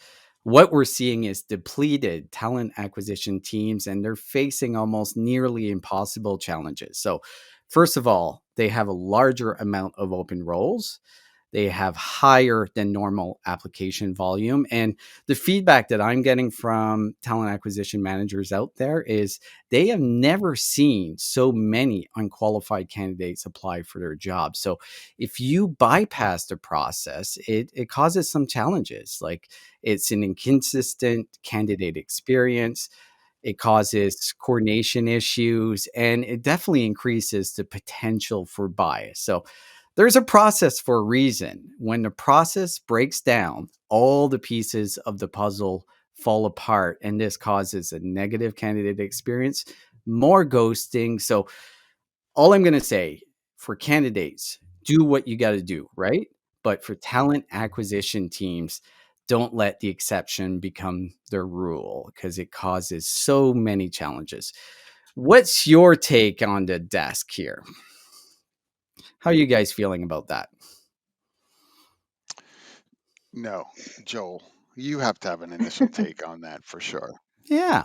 what we're seeing is depleted talent acquisition teams, and they're facing almost nearly impossible challenges. So, first of all, they have a larger amount of open roles. They have higher than normal application volume. And the feedback that I'm getting from talent acquisition managers out there is they have never seen so many unqualified candidates apply for their jobs. So if you bypass the process, it causes some challenges. Like it's an inconsistent candidate experience. It causes coordination issues, and it definitely increases the potential for bias. So there's a process for a reason. When the process breaks down, all the pieces of the puzzle fall apart, and this causes a negative candidate experience, more ghosting. So, all I'm going to say for candidates, do what you got to do, right? But for talent acquisition teams, don't let the exception become the rule because it causes so many challenges. What's your take on the desk here? How are you guys feeling about that? No, Joel, you have to have an initial take on that for sure. Yeah.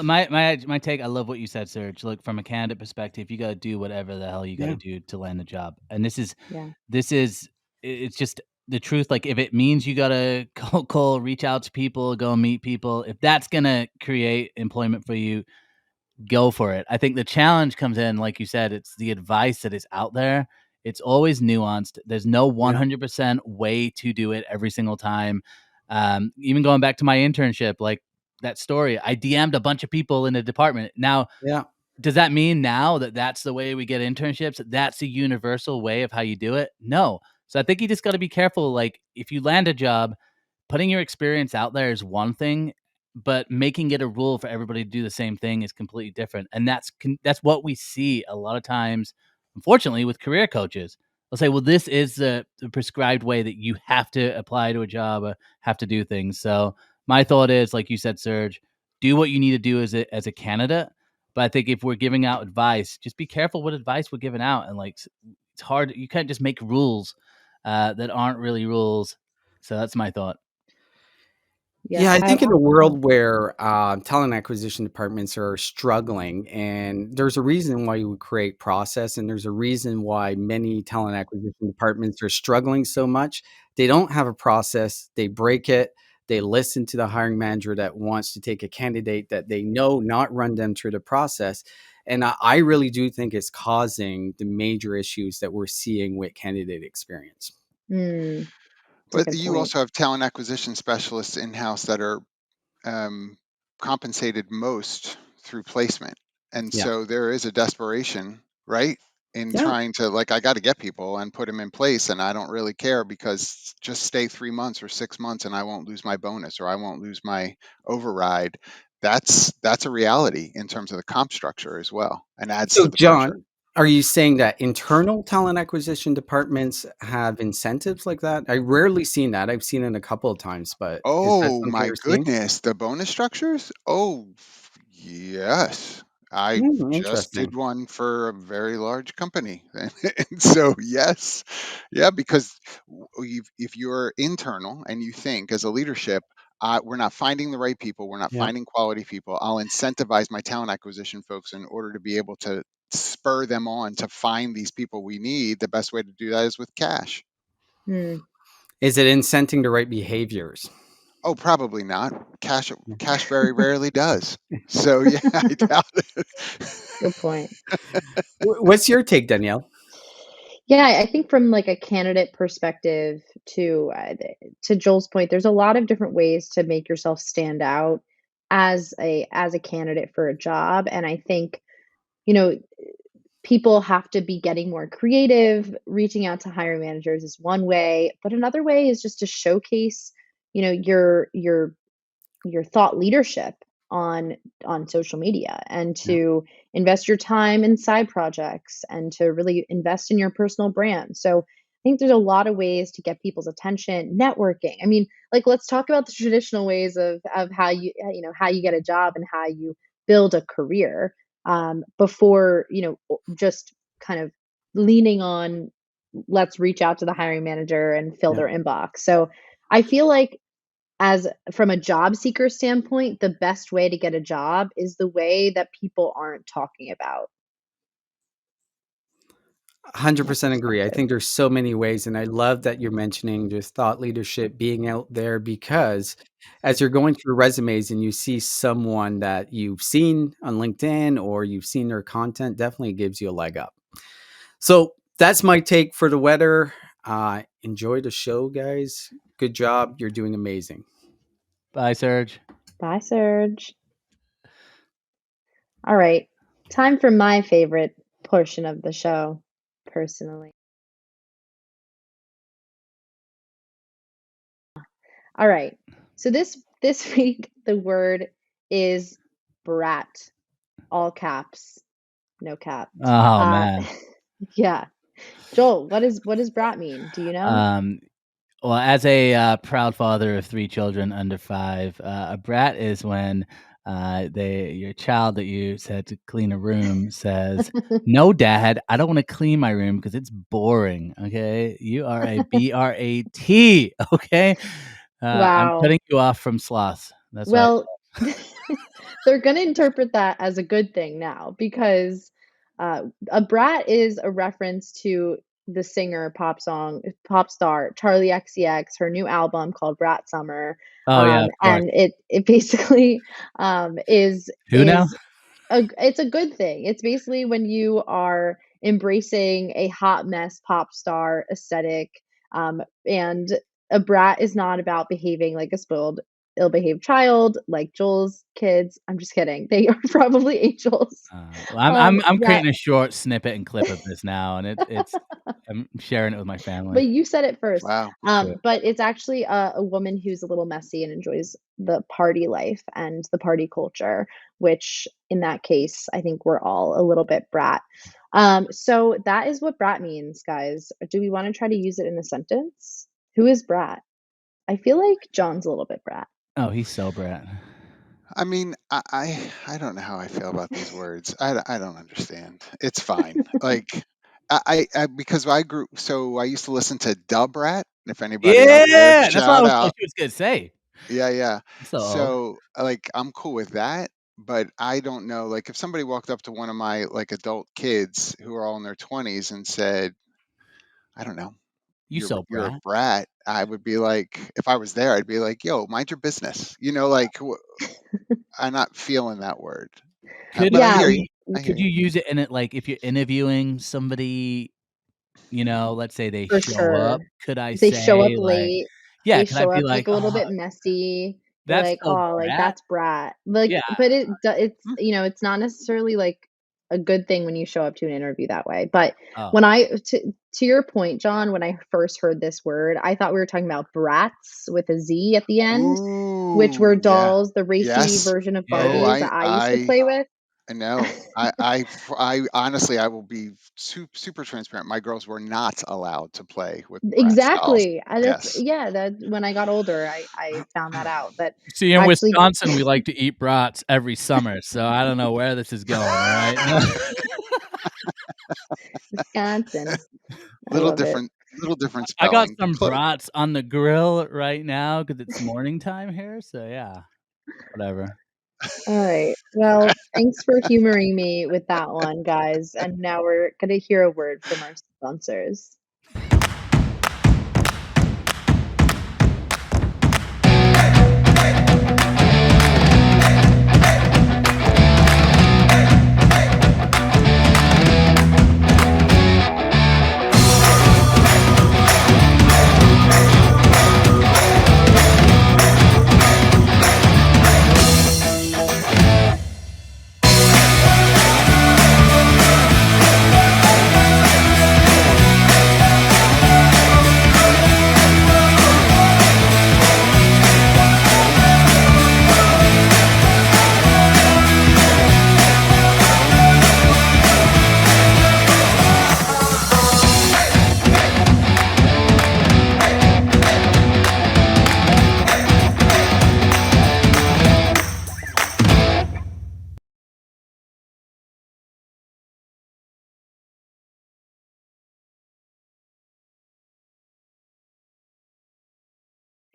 My take. I love what you said, Serge. Look, from a candidate perspective, you got to do whatever the hell you got to Yeah. do to land the job, and this is Yeah. this is it's just the truth. Like, if it means you gotta call, reach out to people, go meet people, if that's gonna create employment for you, go for it. I think the challenge comes in, like you said, it's the advice that is out there. It's always nuanced. There's no Yeah. 100% way to do it every single time. Even going back to my internship, like that story, I DM'd a bunch of people in the department. Now, Yeah. does that mean now that that's the way we get internships? That's the universal way of how you do it? No. So I think you just got to be careful. Like, if you land a job, putting your experience out there is one thing, but making it a rule for everybody to do the same thing is completely different. And that's what we see a lot of times, unfortunately, with career coaches. They'll say, "Well, this is the prescribed way that you have to apply to a job, or have to do things." So my thought is, like you said, Serge, do what you need to do as a candidate. But I think if we're giving out advice, just be careful what advice we're giving out. And like, it's hard. You can't just make rules that aren't really rules. So that's my thought. Yeah, Yeah, I I think in a world where talent acquisition departments are struggling, and there's a reason why you would create process, and there's a reason why many talent acquisition departments are struggling so much. They don't have a process, they break it, they listen to the hiring manager that wants to take a candidate that they know not run them through the process. And I really do think it's causing the major issues that we're seeing with candidate experience. it's a But good you point. also have talent acquisition specialists in house that are um, compensated most through placement. And Yeah. so there is a desperation, right? In Yeah. trying to, like, I got to get people and put them in place, and I don't really care because just stay 3 months or 6 months and I won't lose my bonus or I won't lose my override. That's a reality in terms of the comp structure as well, and adds So, to the pressure. John, are you saying that internal talent acquisition departments have incentives like that? I rarely seen that. I've seen it a couple of times, but is that Oh something my you're seeing? goodness, the bonus structures? Oh, yes. I just Interesting. did one for a very large company. And so, yes. Yeah, because if you're internal and you think as a leadership, we're not finding the right people, we're not Yeah. finding quality people, I'll incentivize my talent acquisition folks in order to be able to spur them on to find these people we need. The best way to do that is with cash. Hmm. Is it incenting the right behaviors? Oh, probably not. Cash very rarely does. So yeah, I doubt it. Good point. What's your take, Danielle? Yeah, I think from like a candidate perspective to Joel's point, there's a lot of different ways to make yourself stand out as a candidate for a job, and I think, you know, people have to be getting more creative. Reaching out to hiring managers is one way, but another way is just to showcase, your thought leadership on social media, and Yeah. to invest your time in side projects, and to really invest in your personal brand. So I think there's a lot of ways to get people's attention. Networking, I mean, like, let's talk about the traditional ways of how how you get a job and how you build a career, before just kind of leaning on, let's reach out to the hiring manager and fill Yeah. their inbox. So I feel like, as from a job seeker standpoint, the best way to get a job is the way that people aren't talking about. My 100% agree. I perspective. think there's so many ways, and I love that you're mentioning just thought leadership being out there because as you're going through resumes and you see someone that you've seen on LinkedIn or you've seen their content, definitely gives you a leg up. So that's my take for the weather. Enjoy the show, guys. Good job. You're doing amazing. Bye, Serge. Bye, Serge. All right. Time for my favorite portion of the show, personally. All right. So this week the word is brat, all caps, no cap. Oh Uh man. yeah. Joel, what does brat mean? Do you know? Um, well, as a proud father of 3 children under 5, a brat is when your child that you said to clean a room says, "No, Dad, I don't want to clean my room because it's boring." Okay, you are a BRAT. Okay, I'm Wow. cutting you off from sloth. That's right. Well, they're gonna interpret that as a good thing now, because a brat is a reference to the singer, pop star Charlie XCX, her new album called Brat Summer, Oh, yeah, of course. and it basically is Who now? it's a good thing. It's basically when you are embracing a hot mess pop star aesthetic, and a brat is not about behaving like a spoiled, ill-behaved child like Joel's kids. I'm just kidding. They are probably angels. Well, I'm That creating a short snippet and clip of this now, and it's I'm sharing it with my family. But you said it first. Wow. Sure. But it's actually a woman who's a little messy and enjoys the party life and the party culture, which in that case, I think we're all a little bit brat. So that is what brat means, guys. Do we want to try to use it in a sentence? Who is brat? I feel like John's a little bit brat. Oh, he's so brat. I mean, I don't know how I feel about these words. I don't understand. It's fine. Like I because I used to listen to Dub Rat. If anybody out there, Yeah, that's what I shout was thought out. she was gonna say. Yeah, yeah. I'm so old. So like I'm cool with that, but I don't know. Like if somebody walked up to one of my like adult kids who are all in their 20s and said, I don't know, You so you're a brat. brat, I would be like, if I was there, I'd be like, yo, mind your business. Like I'm not feeling that word. Could But I Yeah, hear you. I hear could you. you use it in it like if you're interviewing somebody, let's say they for show up, sure. could I If they show up say like late, yeah, they could I show be up like, like a little "Oh, bit messy. You're that's like, so oh, like brat?" that's brat. Like, Yeah. but it's Mm, it's not necessarily like a good thing when you show up to an interview that way. But Oh. when to your point, John, when I first heard this word, I thought we were talking about brats with a Z at the end, which were ooh, yeah. dolls, the racy Yes. version of Oh, Yeah. Barbies that I used to play with. I know. I honestly, I will be super transparent. My girls were not allowed to play with Bratz dolls. Exactly. That's Yes. yeah, that when I got older, I found that out. That See, in actually Wisconsin, we like to eat brats every summer, so I don't know where this is going, all right? No. Wisconsin. I Little love it. different, little different I got spelling, but some brats on the grill right now because it's morning time here, so yeah, whatever. All right. Well, thanks for humoring me with that one, guys. And now we're going to hear a word from our sponsors.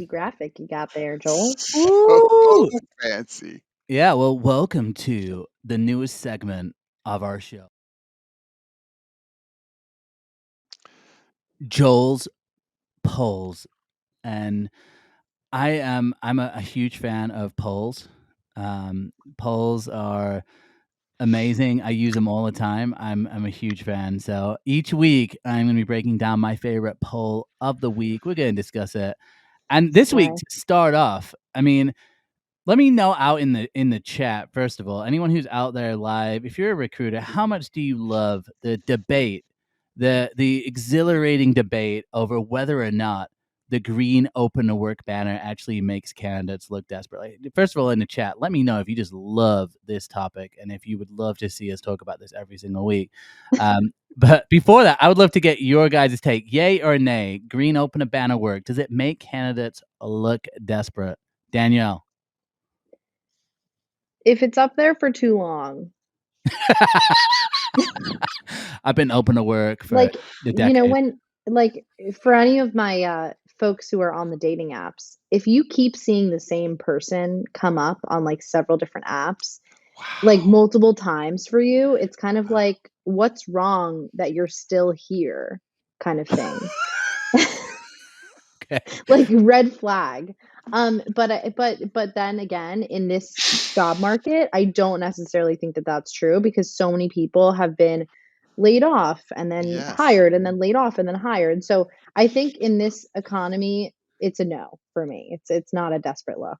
Graphic you got there, Joel. so Woo! fancy. Yeah, well, welcome to the newest segment of our show. Joel's polls, and I'm a huge fan of polls. Polls are amazing. I use them all the time. I'm a huge fan. So each week I'm going to be breaking down my favorite poll of the week. We're going to discuss it. And this week Slay. to start off, I mean, let me know out in the chat first of all, anyone who's out there live, if you're a recruiter, how much do you love the debate, the exhilarating debate over whether or not the green open to work banner actually makes candidates look desperate? Like, first of all, in the chat, let me know if you just love this topic and if you would love to see us talk about this every single week. But before that, I would love to get your guys' take. Yay or nay? Green open to banner work. Does it make candidates look desperate? Danielle. If it's up there for too long, I've been open to work for like, the decade. when like for any of my folks who are on the dating apps, if you keep seeing the same person come up on like several different apps, like Wow. multiple times for you, it's kind of like, what's wrong that you're still here? kind of thing. Okay. Like red flag. But then again, in this job market, I don't necessarily think that that's true because so many people have been laid off and then Yes. hired and then laid off and then hired. So I think in this economy, it's a no for me. It's not a desperate look.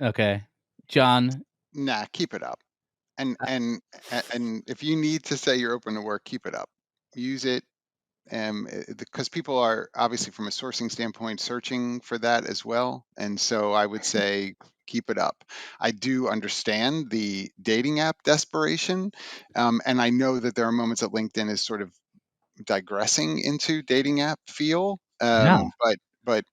Okay. John, Nah, keep it up. And uh, and and if you need to say you're open to work, keep it up. Use it, because people are obviously from a sourcing standpoint searching for that as well. And so I would say keep it up. I do understand the dating app desperation, and I know that there are moments that LinkedIn is sort of digressing into dating app feel, yeah. but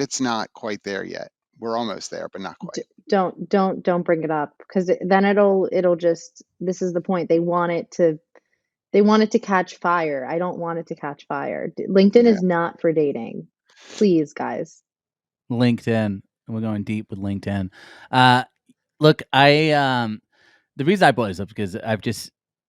it's not quite there yet. We're almost there, but not quite. Don't bring it up because then it'll just, this is the point. They want it to catch fire. I don't want it to catch fire. LinkedIn Yeah. is not for dating. Please, guys. LinkedIn. We're going deep with LinkedIn. Look, the reason I brought this up because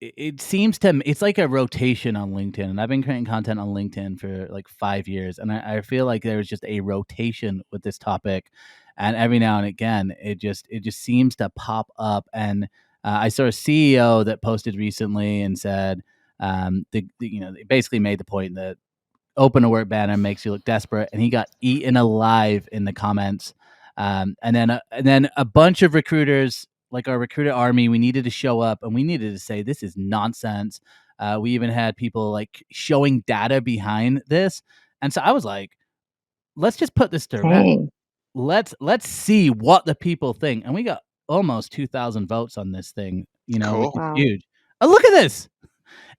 it seems to it's like a rotation on LinkedIn, and I've been creating content on LinkedIn for like 5 years, and I feel like there's just a rotation with this topic, and every now and again, it just seems to pop up. And I saw a CEO that posted recently and said, they basically made the point that open to work banner makes you look desperate, and he got eaten alive in the comments. And then a bunch of recruiters, like our recruiter army, we needed to show up and we needed to say this is nonsense. We even had people like showing data behind this, and so I was like, let's just put this to rest. Dang. Let's see what the people think, and we got almost 2,000 votes on this thing, which Cool. is Wow. huge. Oh, look at this!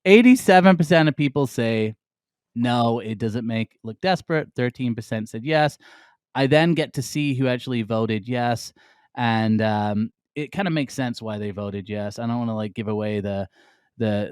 87% of people say no, it doesn't make look desperate. 13% said yes. I then get to see who actually voted yes, and it kind of makes sense why they voted yes. I don't want to like give away the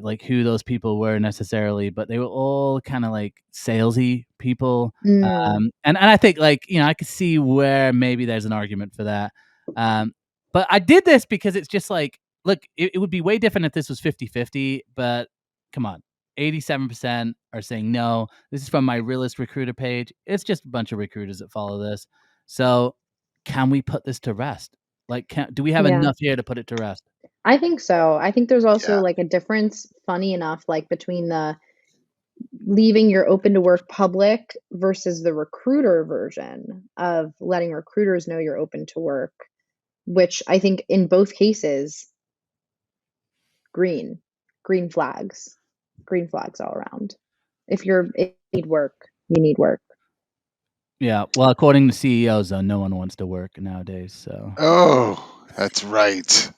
like who those people were necessarily, but they were all kind of like salesy people. Mm, And I think like I could see where maybe there's an argument for that. Um, but I did this because it's just like, look, it would be way different if this was 50-50, but come on. 87% are saying no. This is from my realist recruiter page. It's just a bunch of recruiters that follow this. So, can we put this to rest? Like, do we have yeah. enough here to put it to rest? I think so. I think there's Yeah. also like a difference, funny enough, like between the leaving your open to work public versus the recruiter version of letting recruiters know you're open to work, which I think in both cases, green, green flags, green flags all around. If you need work, you need work. Yeah. Well, according to CEOs, though, no one wants to work nowadays. So, Oh, that's right.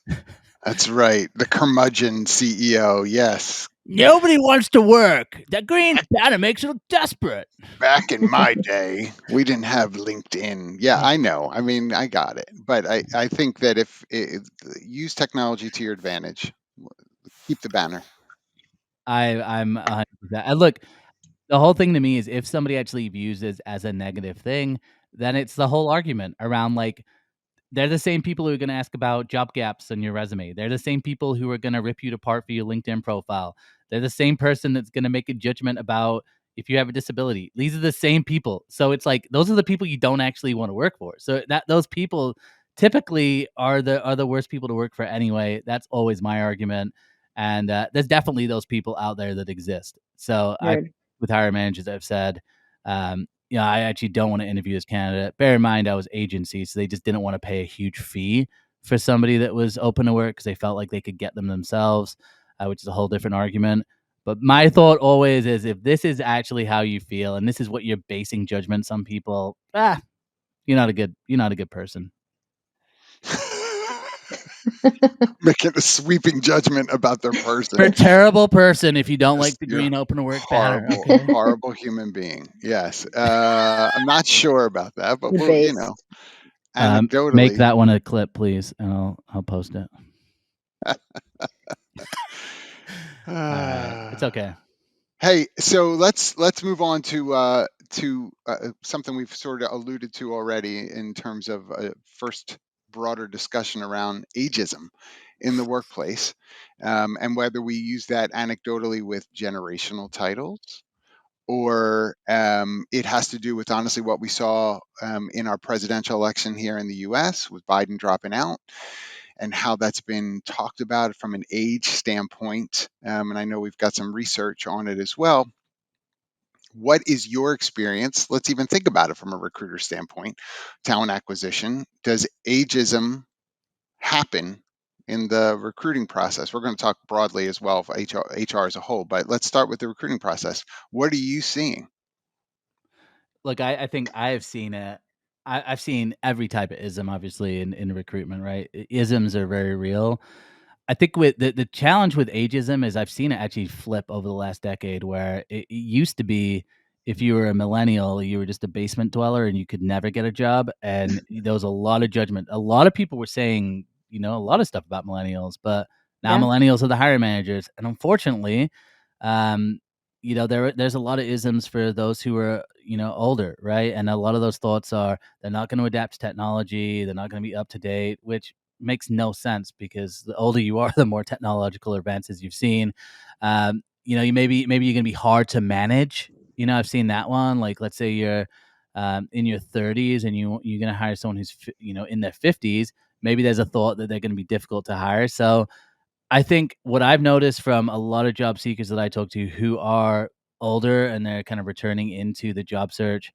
That's right. The curmudgeon CEO. Yes. nobody wants to work. That green banner makes you look desperate. Back in my day, we didn't have LinkedIn. Yeah, I know. I mean, I got it. But I think that if use technology to your advantage, keep the banner. I'm 100%. And look, the whole thing to me is if somebody actually views this as a negative thing, then it's the whole argument around like they're the same people who are gonna ask about job gaps in your resume. They're the same people who are gonna rip you apart for your LinkedIn profile. They're the same person that's gonna make a judgment about if you have a disability. These are the same people. So it's like those are the people you don't actually want to work for. So that those people typically are the worst people to work for anyway. That's always my argument. And there's definitely those people out there that exist. So I Word. with hiring managers I've said, I actually don't want to interview this candidate. Bear in mind, I was agency, so they just didn't want to pay a huge fee for somebody that was open to work because they felt like they could get them themselves, which is a whole different argument. But my thought always is, if this is actually how you feel and this is what you're basing judgments on people, you're not a good person. Making a sweeping judgment about their You're person. a terrible person if you don't like Just, the you're green open to work banner. horrible, Okay. horrible human being. Yes. I'm not sure about that, but You're we'll, based. Make anecdotally. that one a clip, please, and I'll post it. All right, it's okay. Hey, so let's move on to something we've sort of alluded to already in terms of a first broader discussion around ageism in the workplace, and whether we use that anecdotally with generational titles or it has to do with honestly what we saw in our presidential election here in the US with Biden dropping out and how that's been talked about from an age standpoint. And I know we've got some research on it as well. What is your experience? Let's even think about it from a recruiter standpoint, talent acquisition. Does ageism happen in the recruiting process? We're going to talk broadly as well for HR as a whole, but let's start with the recruiting process. What are you seeing? Look, I think I have seen it. I've seen every type of ism, obviously, in recruitment, right? Isms are very real. I think with the challenge with ageism is I've seen it actually flip over the last decade where it used to be if you were a millennial, you were just a basement dweller and you could never get a job. And there was a lot of judgment. A lot of people were saying, a lot of stuff about millennials, but now Yeah. millennials are the hiring managers. And unfortunately, um, there's a lot of isms for those who are, older, right? And a lot of those thoughts are they're not going to adapt to technology, they're not going to be up to date, which makes no sense because the older you are, the more technological advances you've seen. You maybe you're gonna be hard to manage. I've seen that one. Like, let's say you're in your 30s and you're gonna hire someone who's in their 50s. Maybe there's a thought that they're gonna be difficult to hire. So I think what I've noticed from a lot of job seekers that I talk to who are older and they're kind of returning into the job search,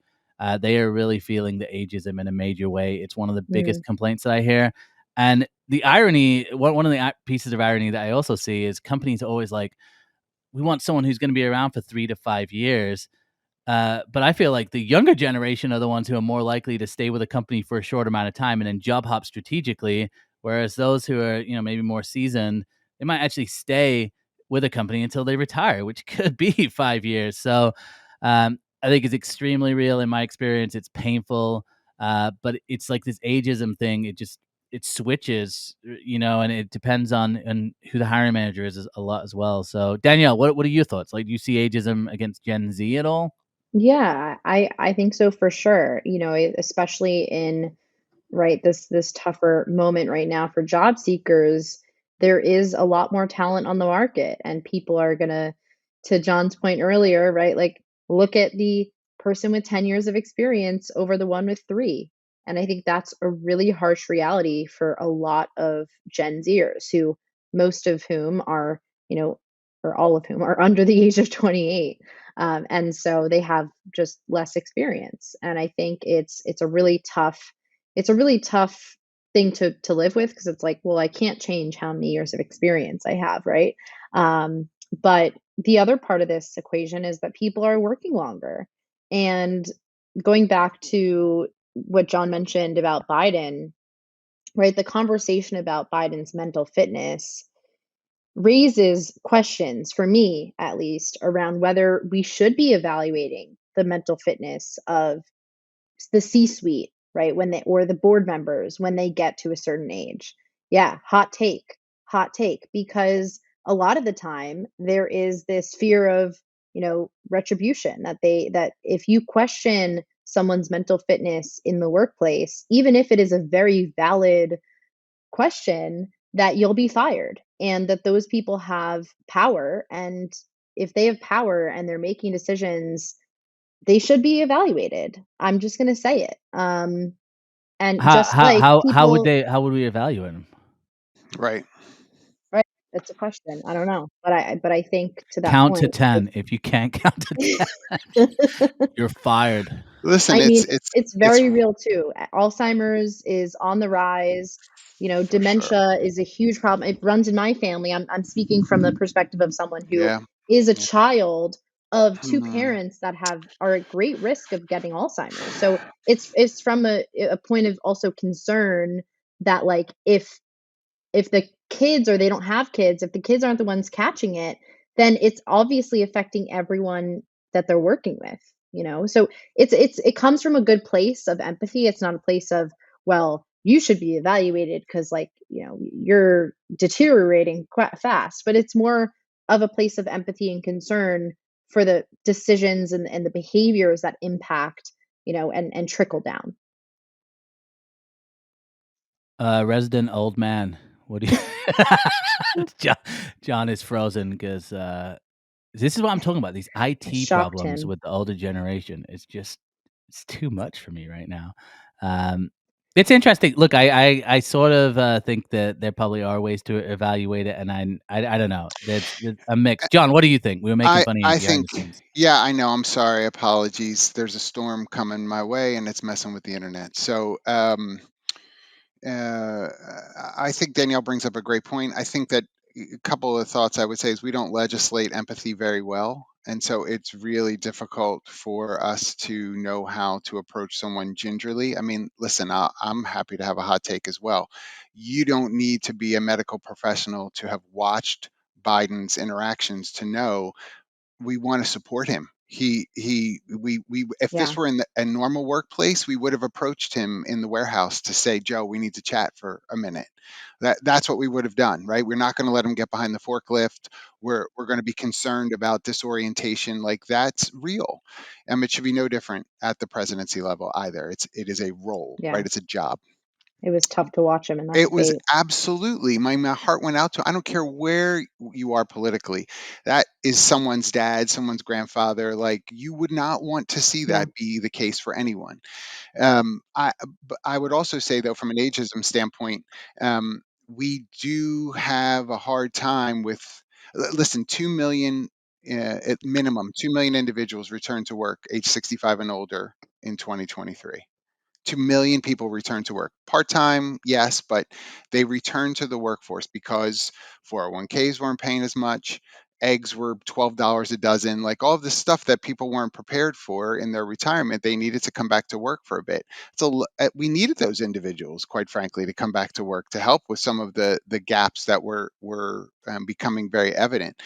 they are really feeling the ageism in a major way. It's one of the Mm. biggest complaints that I hear. And the irony, one of the pieces of irony that I also see is companies always like, we want someone who's going to be around for 3 to 5 years. But I feel like the younger generation are the ones who are more likely to stay with a company for a short amount of time and then job hop strategically. Whereas those who are, maybe more seasoned, they might actually stay with a company until they retire, which could be 5 years. So I think it's extremely real in my experience. It's painful, but it's like this ageism thing. It switches, and it depends on who the hiring manager is a lot as well. So Danielle, what are your thoughts? Like, do you see ageism against Gen Z at all? Yeah, I think so for sure. Especially in right this tougher moment right now for job seekers, there is a lot more talent on the market, and people are gonna, to John's point earlier, right? Like, look at the person with 10 years of experience over the one with 3. And I think that's a really harsh reality for a lot of Gen Zers who, most of whom are, or all of whom are under the age of 28. And so they have just less experience. And I think it's a really tough thing to live with, because it's like, well, I can't change how many years of experience I have, right? But the other part of this equation is that people are working longer. And going back to what John mentioned about Biden, right? The conversation about Biden's mental fitness raises questions, for me at least, around whether we should be evaluating the mental fitness of the C-suite, right? When they, or the board members, when they get to a certain age. Yeah, hot take, because a lot of the time there is this fear of, retribution, that if you question someone's mental fitness in the workplace, even if it is a very valid question, that you'll be fired, and that those people have power, and if they have power and they're making decisions, they should be evaluated. I'm just gonna say it. And How just how like how how would people, we evaluate him? Right. right? That's a question. I don't know, but I think to that Count to point, 10. If you can't count to 10, it's you're fired. Listen, I mean, it's it's it's very real too. Alzheimer's is on the rise. for sure. Dementia is a huge problem. It runs in my family. I'm speaking from the perspective of someone who Yeah. is a Yeah. child of two Hmm. parents that are at great risk of getting Alzheimer's. So it's from a point of also concern that, like, if the kids, or they don't have kids, if the kids aren't the ones catching it, then it's obviously affecting everyone that they're working with. So it comes from a good place of empathy. It's not a place of, well, you should be evaluated because, like, you're deteriorating quite fast, but it's more of a place of empathy and concern for the decisions and the behaviors that impact, and trickle down. Resident old man. What do you John John is frozen 'cause, This is what I'm talking about. These It IT shocked problems him. with the older generation. It's too much for me right now. Um, it's interesting. Look, I sort of think that there probably are ways to evaluate it, and I don't know. There's a mix. John, what do you think? We were making fun of you I behind think, the scenes. yeah, I know. I'm sorry. Apologies. There's a storm coming my way, and it's messing with the internet. So, uh, I think Danielle brings up a great point. I think that a couple of thoughts I would say is we don't legislate empathy very well. And so it's really difficult for us to know how to approach someone gingerly. I mean, listen, I'm happy to have a hot take as well. You don't need to be a medical professional to have watched Biden's interactions to know we want to support him. We if Yeah, this were in a normal workplace, we would have approached him in the warehouse to say, Joe, we need to chat for a minute. That's what we would have done, right? We're not going to let him get behind the forklift. We're going to be concerned about disorientation. Like that's real. It should be no different at the presidency level either. It is a role, yeah. right? It's a job. It was tough to watch him in that It was state. absolutely my heart went out to. I don't care where you are politically. That is someone's dad, someone's grandfather. Like you would not want to see Yeah. that be the case for anyone. I but I would also say though, from an ageism standpoint, we do have a hard time with. Listen, 2 million at minimum, 2 million individuals return to work age 65 and older in 2023. 2 million people return to work. Part time, yes, but they return to the workforce because 401ks weren't paying as much. Eggs were $12 a dozen, like all of the stuff that people weren't prepared for in their retirement. They needed to come back to work for a bit. So we needed those individuals, quite frankly, to come back to work to help with some of the gaps that were becoming very evident.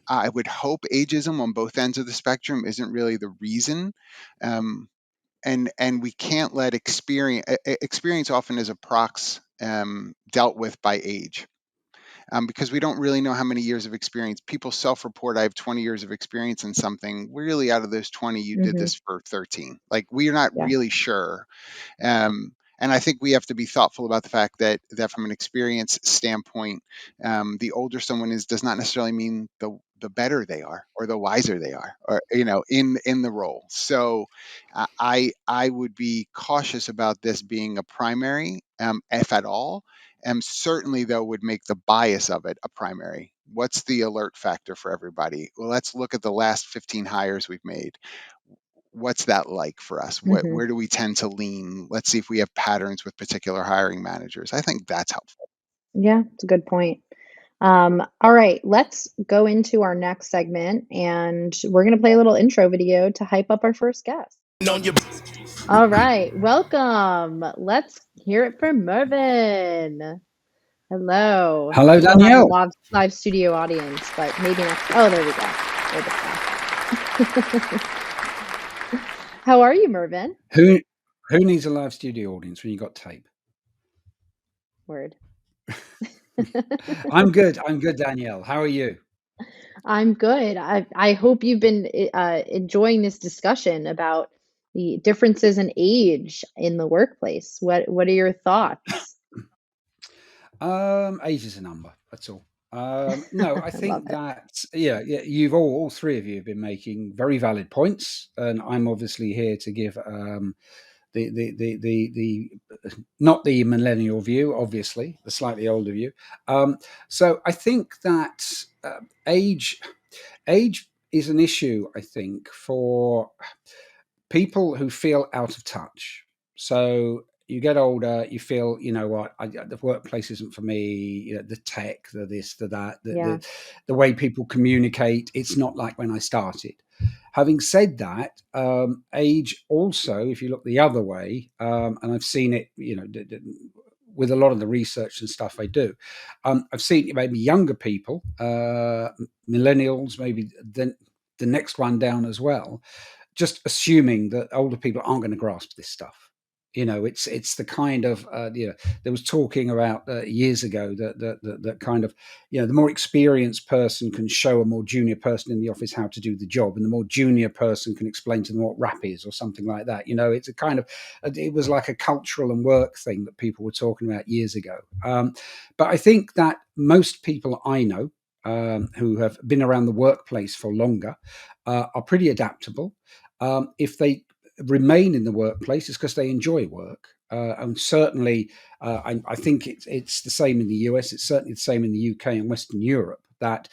I would hope ageism on both ends of the spectrum isn't really the reason. Um, and we can't let experience often is a prox dealt with by age, because we don't really know how many years of experience people self-report. I have 20 years of experience in something. Really, out of those 20, you did Hmm. this for 13. Like we're not Yeah. really sure. And I think we have to be thoughtful about the fact that from an experience standpoint, the older someone is does not necessarily mean the better they are or the wiser they are, or in the role. So I would be cautious about this being a primary, if at all. Certainly, though, would make the bias of it a primary. What's the alert factor for everybody? Well, let's look at the last 15 hires we've made. What's that like for us? Hmm. Where do we tend to lean? Let's see if we have patterns with particular hiring managers. I think that's helpful. Yeah, it's a good point. All right, let's go into our next segment, and we're going to play a little intro video to hype up our first guest. All right, welcome. Let's hear it from Mervyn. Hello. Hello, We don't have a Danielle. live studio audience, but maybe next. Oh, there we go. There we go. How are you, Mervyn? Who needs a live studio audience when you got tape? Word. I'm good. I'm good, Danielle. How are you? I'm good. I hope you've been enjoying this discussion about the differences in age in the workplace. What are your thoughts? Age is a number. That's all. No, I I love think it. that yeah, you've all three of you have been making very valid points, and I'm obviously here to give the not the millennial view, obviously the slightly older view. So I think that age age is an issue. I think for people who feel out of touch. So you get older, you feel, you know what, the workplace isn't for me. You know, the tech, the this, the that, Yeah. the way people communicate. It's not like when I started. Having said that, age also, if you look the other way, and I've seen it, you know, with a lot of the research and stuff I do, I've seen maybe younger people, millennials, maybe the next one down as well, just assuming that older people aren't going to grasp this stuff. You know, it's the kind of there was talking about years ago that kind of, you know, the more experienced person can show a more junior person in the office how to do the job, and the more junior person can explain to them what rap is or something like that. You know, it's a kind of, it was like a cultural and work thing that people were talking about years ago. But I think that most people I know who have been around the workplace for longer are pretty adaptable. If they remain in the workplace, it's because they enjoy work. And certainly, I think it's the same in the US. It's certainly the same in the UK and Western Europe, that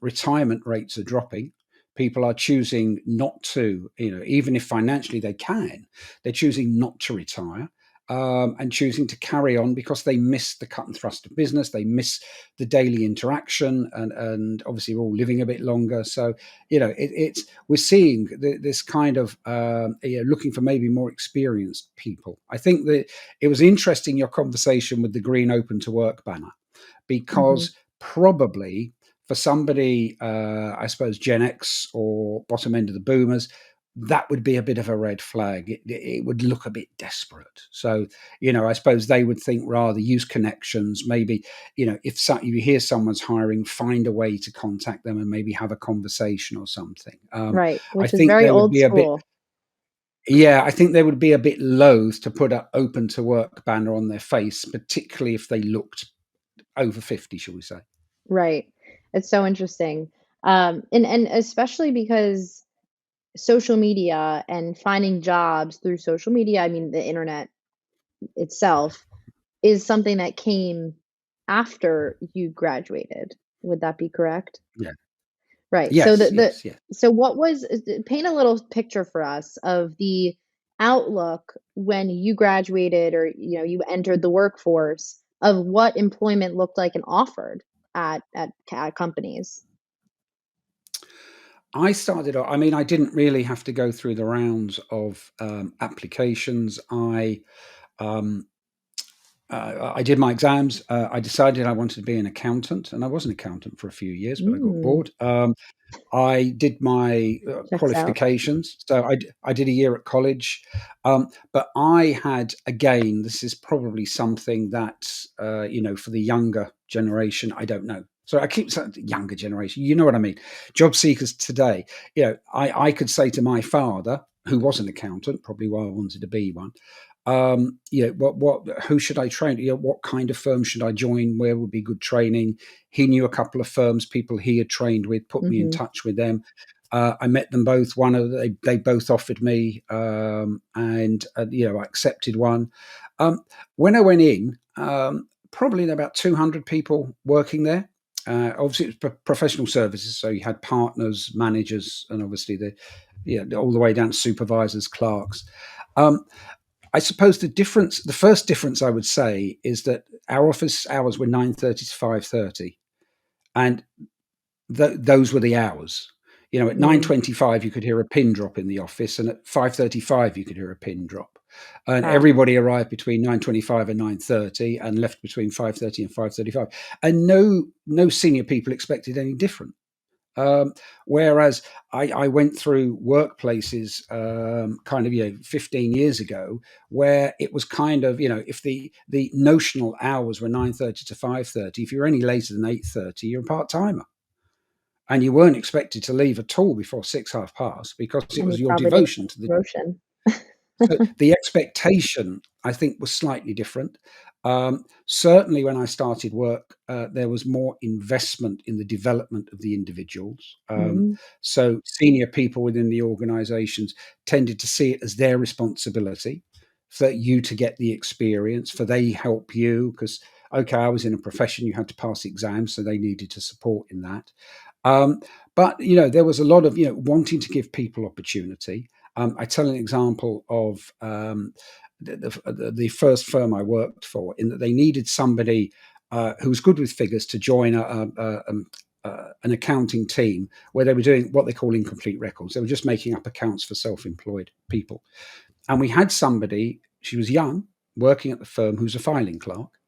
retirement rates are dropping. People are choosing not to, even if financially they can, they're choosing not to retire. And choosing to carry on because they miss the cut and thrust of business, they miss the daily interaction, and obviously we're all living a bit longer. So we're seeing this kind of looking for maybe more experienced people. I think that it was interesting, your conversation with the green open to work banner, because probably for somebody, I suppose Gen X or bottom end of the boomers, that would be a bit of a red flag. It would look a bit desperate. So, I suppose they would think rather use connections. Maybe, if you hear someone's hiring, find a way to contact them and maybe have a conversation or something. Right, I which is think very there would old be a bit. school. Yeah, I think they would be a bit loath to put an open to work banner on their face, particularly if they looked over 50, shall we say. Right. It's so interesting. And especially because social media and finding jobs through social media, I mean, the internet itself is something that came after you graduated. Would that be correct? Yeah. Right. So Yes, yes, yes. so what was paint a little picture for us of the outlook when you graduated, or you entered the workforce, of what employment looked like and offered at companies. I started off, I mean, I didn't really have to go through the rounds of applications. I did my exams. I decided I wanted to be an accountant, and I was an accountant for a few years, but I got bored. I did my Checks out. qualifications. So I did a year at college. But I had, again, this is probably something that, for the younger generation, I don't know. So I keep saying younger generation, you know what I mean? Job seekers today, I could say to my father, who was an accountant, probably why I wanted to be one, who should I train? What kind of firm should I join? Where would be good training? He knew a couple of firms, people he had trained with, put me in touch with them. I met them both. They both offered me, and I accepted one. When I went in, probably about 200 people working there. Obviously, it was professional services, so you had partners, managers, and obviously all the way down to supervisors, clerks. I suppose the first difference I would say is that our office hours were 9:30 to 5:30, and those were the hours. At 9:25 you could hear a pin drop in the office, and at 5:35 you could hear a pin drop. And Wow. everybody arrived between 9:25 and 9:30 and left between 5:30 and 5:35. And no senior people expected any different. Whereas I went through workplaces kind of 15 years ago, where it was kind of if the notional hours were 9:30 to 5:30, if you're any later than 8:30, you're a part-timer, and you weren't expected to leave at all before 6:30, because it And was you your probably didn't devotion to the. promotion. So the expectation, I think, was slightly different. Certainly, when I started work, there was more investment in the development of the individuals. So senior people within the organisations tended to see it as their responsibility for you to get the experience, for they help you, because, okay, I was in a profession, you had to pass exams, so they needed to support in that. But there was a lot of wanting to give people opportunity. I tell an example of the first firm I worked for, in that they needed somebody who was good with figures to join an accounting team where they were doing what they call incomplete records. They were just making up accounts for self-employed people. And we had somebody, she was young, working at the firm, who's a filing clerk,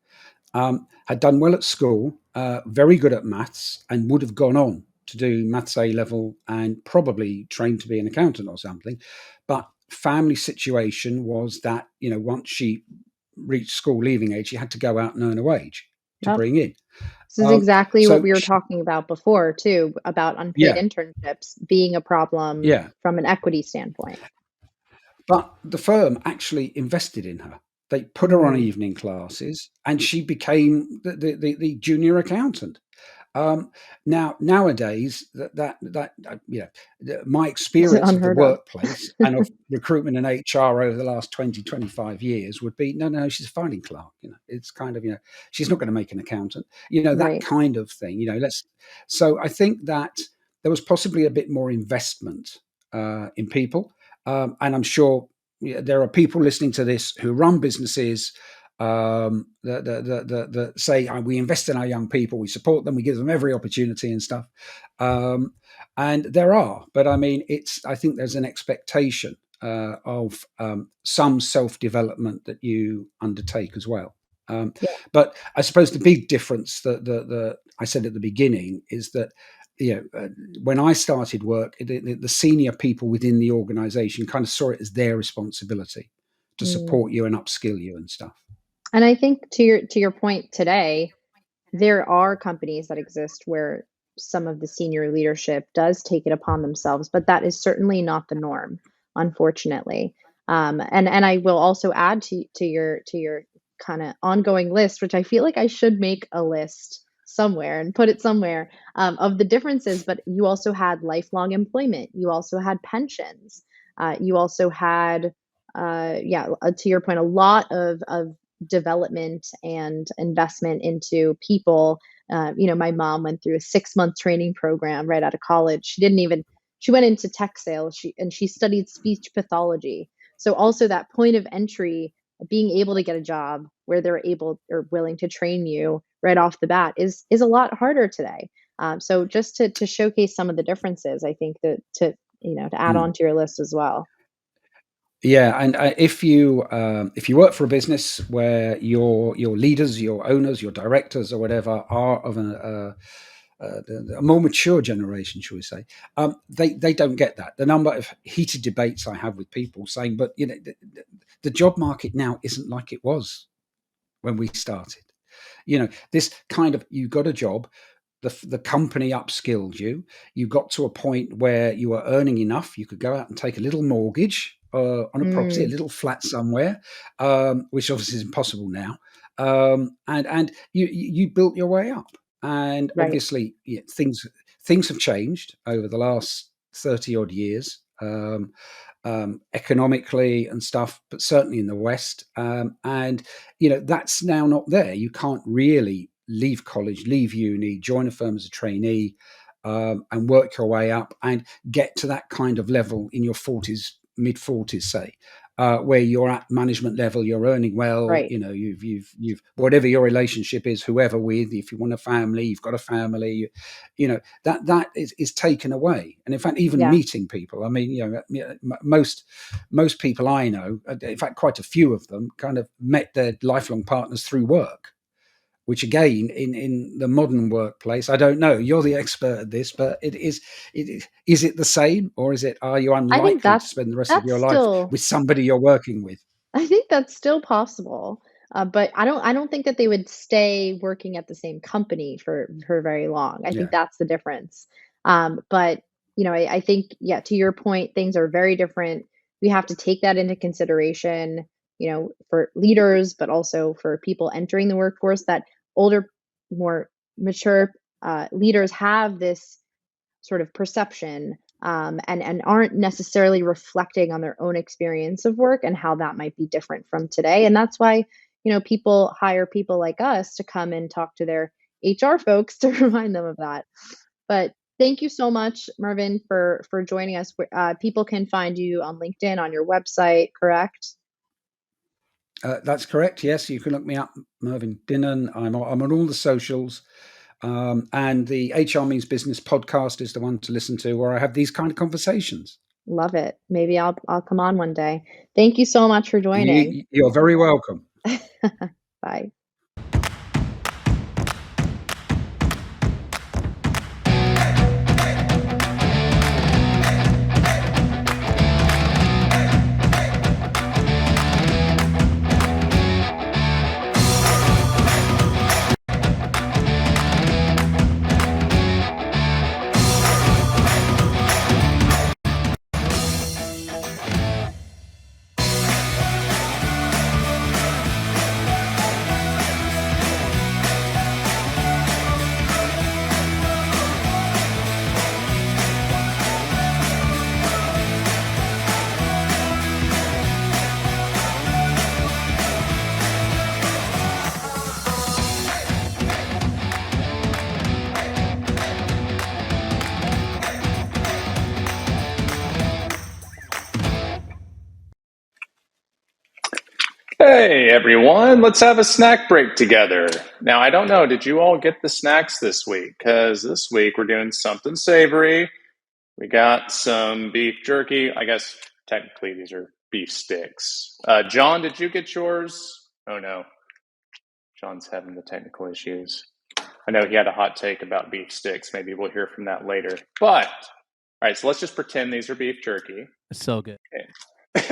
had done well at school, very good at maths, and would have gone on to do maths A level and probably trained to be an accountant or something. But family situation was that, once she reached school leaving age, she had to go out and earn a wage to Yep. bring in. This is exactly what So we were talking about before, too, about unpaid yeah, internships being a problem yeah. from an equity standpoint. But the firm actually invested in her. They put her on evening classes, and she became the junior accountant. Now, nowadays, my Is it experience of the unheard of? workplace and of recruitment and HR over the last 20, 25 years would be, no, she's a filing clerk. It's kind of, she's not going to make an accountant, that Right. kind of thing, so I think that there was possibly a bit more investment in people. And I'm sure there are people listening to this who run businesses that say we invest in our young people, we support them, we give them every opportunity and stuff. And there are, but I mean, I think there's an expectation of some self-development that you undertake as well. Yeah. But I suppose the big difference that I said at the beginning is that when I started work, the senior people within the organization kind of saw it as their responsibility to support you and upskill you and stuff. And I think to your point today, there are companies that exist where some of the senior leadership does take it upon themselves, but that is certainly not the norm, unfortunately. And I will also add to your kind of ongoing list, which I feel like I should make a list somewhere and put it somewhere, of the differences. But you also had lifelong employment. You also had pensions. You also had, to your point, a lot of development and investment into people. My mom went through a 6-month training program right out of college. She went into tech sales. She studied speech pathology. So also that point of entry, being able to get a job where they're able or willing to train you right off the bat is a lot harder today. So just to showcase some of the differences, I think that to add on to your list as well. Yeah, and if you work for a business where your leaders, your owners, your directors, or whatever are of a more mature generation, shall we say, they don't get that. The number of heated debates I have with people saying, but the job market now isn't like it was when we started. This kind of, you got a job, the company upskilled you, you got to a point where you were earning enough, you could go out and take a little mortgage on a property, a little flat somewhere, which obviously is impossible now. And you built your way up. And Right. obviously things have changed over the last 30 odd years, economically and stuff, but certainly in the West. And that's now not there. You can't really leave college, leave uni, join a firm as a trainee, and work your way up and get to that kind of level in your 40s, mid 40s, say, where you're at management level, you're earning well, Right. you've whatever your relationship is, whoever with, if you want a family, you've got a family, that is taken away. And in fact, even meeting people, I mean, most people I know, in fact, quite a few of them kind of met their lifelong partners through work. Which again, in the modern workplace, I don't know. You're the expert at this, but is it the same, or are you I think unlikely to spend the rest of your life still with somebody you're working with? I think that's still possible, but I don't think that they would stay working at the same company for very long. I think that's the difference. But I think, to your point, things are very different. We have to take that into consideration, for leaders, but also for people entering the workforce. That older, more mature leaders have this sort of perception, and aren't necessarily reflecting on their own experience of work and how that might be different from today. And that's why people hire people like us to come and talk to their HR folks to remind them of that. But thank you so much, Mervyn, for joining us. People can find you on LinkedIn, on your website, correct? That's correct. Yes, you can look me up, Mervyn Dinnen. I'm on all the socials. And the HR Means Business podcast is the one to listen to, where I have these kind of conversations. Love it. Maybe I'll come on one day. Thank you so much for joining. You're very welcome. Bye. Hey everyone, let's have a snack break together. Now, I don't know, did you all get the snacks this week? Because this week we're doing something savory. We got some beef jerky. I guess technically these are beef sticks. John, did you get yours? Oh no, John's having the technical issues. I know he had a hot take about beef sticks. Maybe we'll hear from that later. But, all right, so let's just pretend these are beef jerky. It's so good.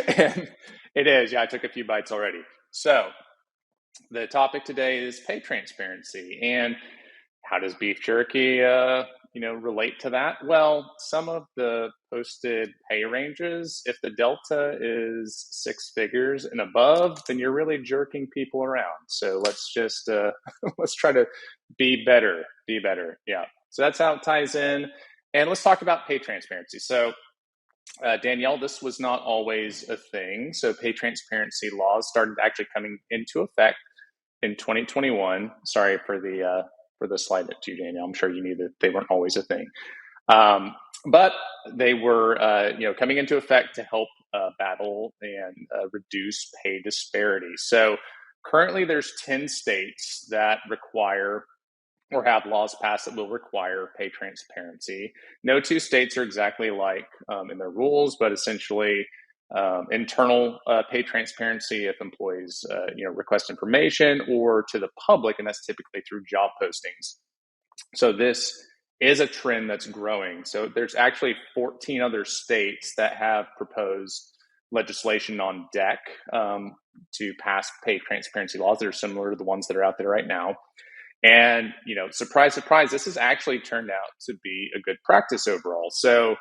And it is. Yeah, I took a few bites already. So, the topic today is pay transparency. And how does beef jerky, relate to that? Well, some of the posted pay ranges, if the delta is six figures and above, then you're really jerking people around. So let's just let's try to be better. Be better. Yeah. So that's how it ties in. And let's talk about pay transparency. So Danielle, this was not always a thing. So pay transparency laws started actually coming into effect in 2021. Sorry for the slide that you, Danielle. I'm sure you knew that they weren't always a thing, but they were coming into effect to help battle and reduce pay disparities. So currently, there's 10 states that require or have laws passed that will require pay transparency. No two states are exactly alike in their rules, but essentially internal pay transparency if employees request information, or to the public, and that's typically through job postings. So this is a trend that's growing. So there's actually 14 other states that have proposed legislation on deck to pass pay transparency laws that are similar to the ones that are out there right now. And, surprise, surprise, this has actually turned out to be a good practice overall. So,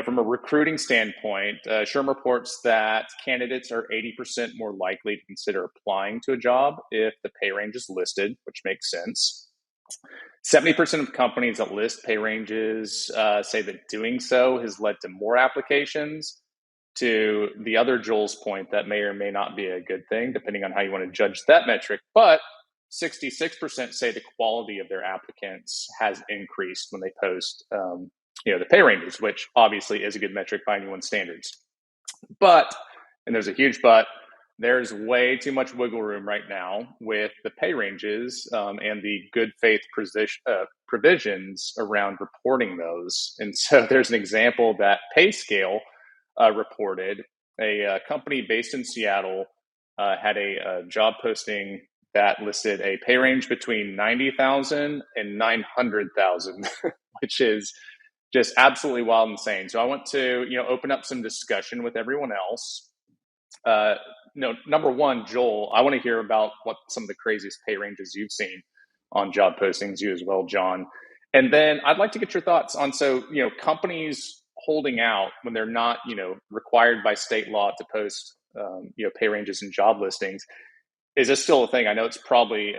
from a recruiting standpoint, SHRM reports that candidates are 80% more likely to consider applying to a job if the pay range is listed, which makes sense. 70% of companies that list pay ranges say that doing so has led to more applications. To the other Joel's point, that may or may not be a good thing, depending on how you want to judge that metric. But 66% say the quality of their applicants has increased when they post, the pay ranges, which obviously is a good metric by anyone's standards. But, and there's a huge but, there's way too much wiggle room right now with the pay ranges and the good faith provisions around reporting those. And so there's an example that PayScale reported. A company based in Seattle had a job posting that listed a pay range between 90,000 and 900,000, which is just absolutely wild and insane. So I want to, open up some discussion with everyone else. Number one, Joel, I want to hear about what some of the craziest pay ranges you've seen on job postings, you as well, John. And then I'd like to get your thoughts on, companies holding out when they're not, required by state law to post, pay ranges and job listings. Is this still a thing? I know it's probably,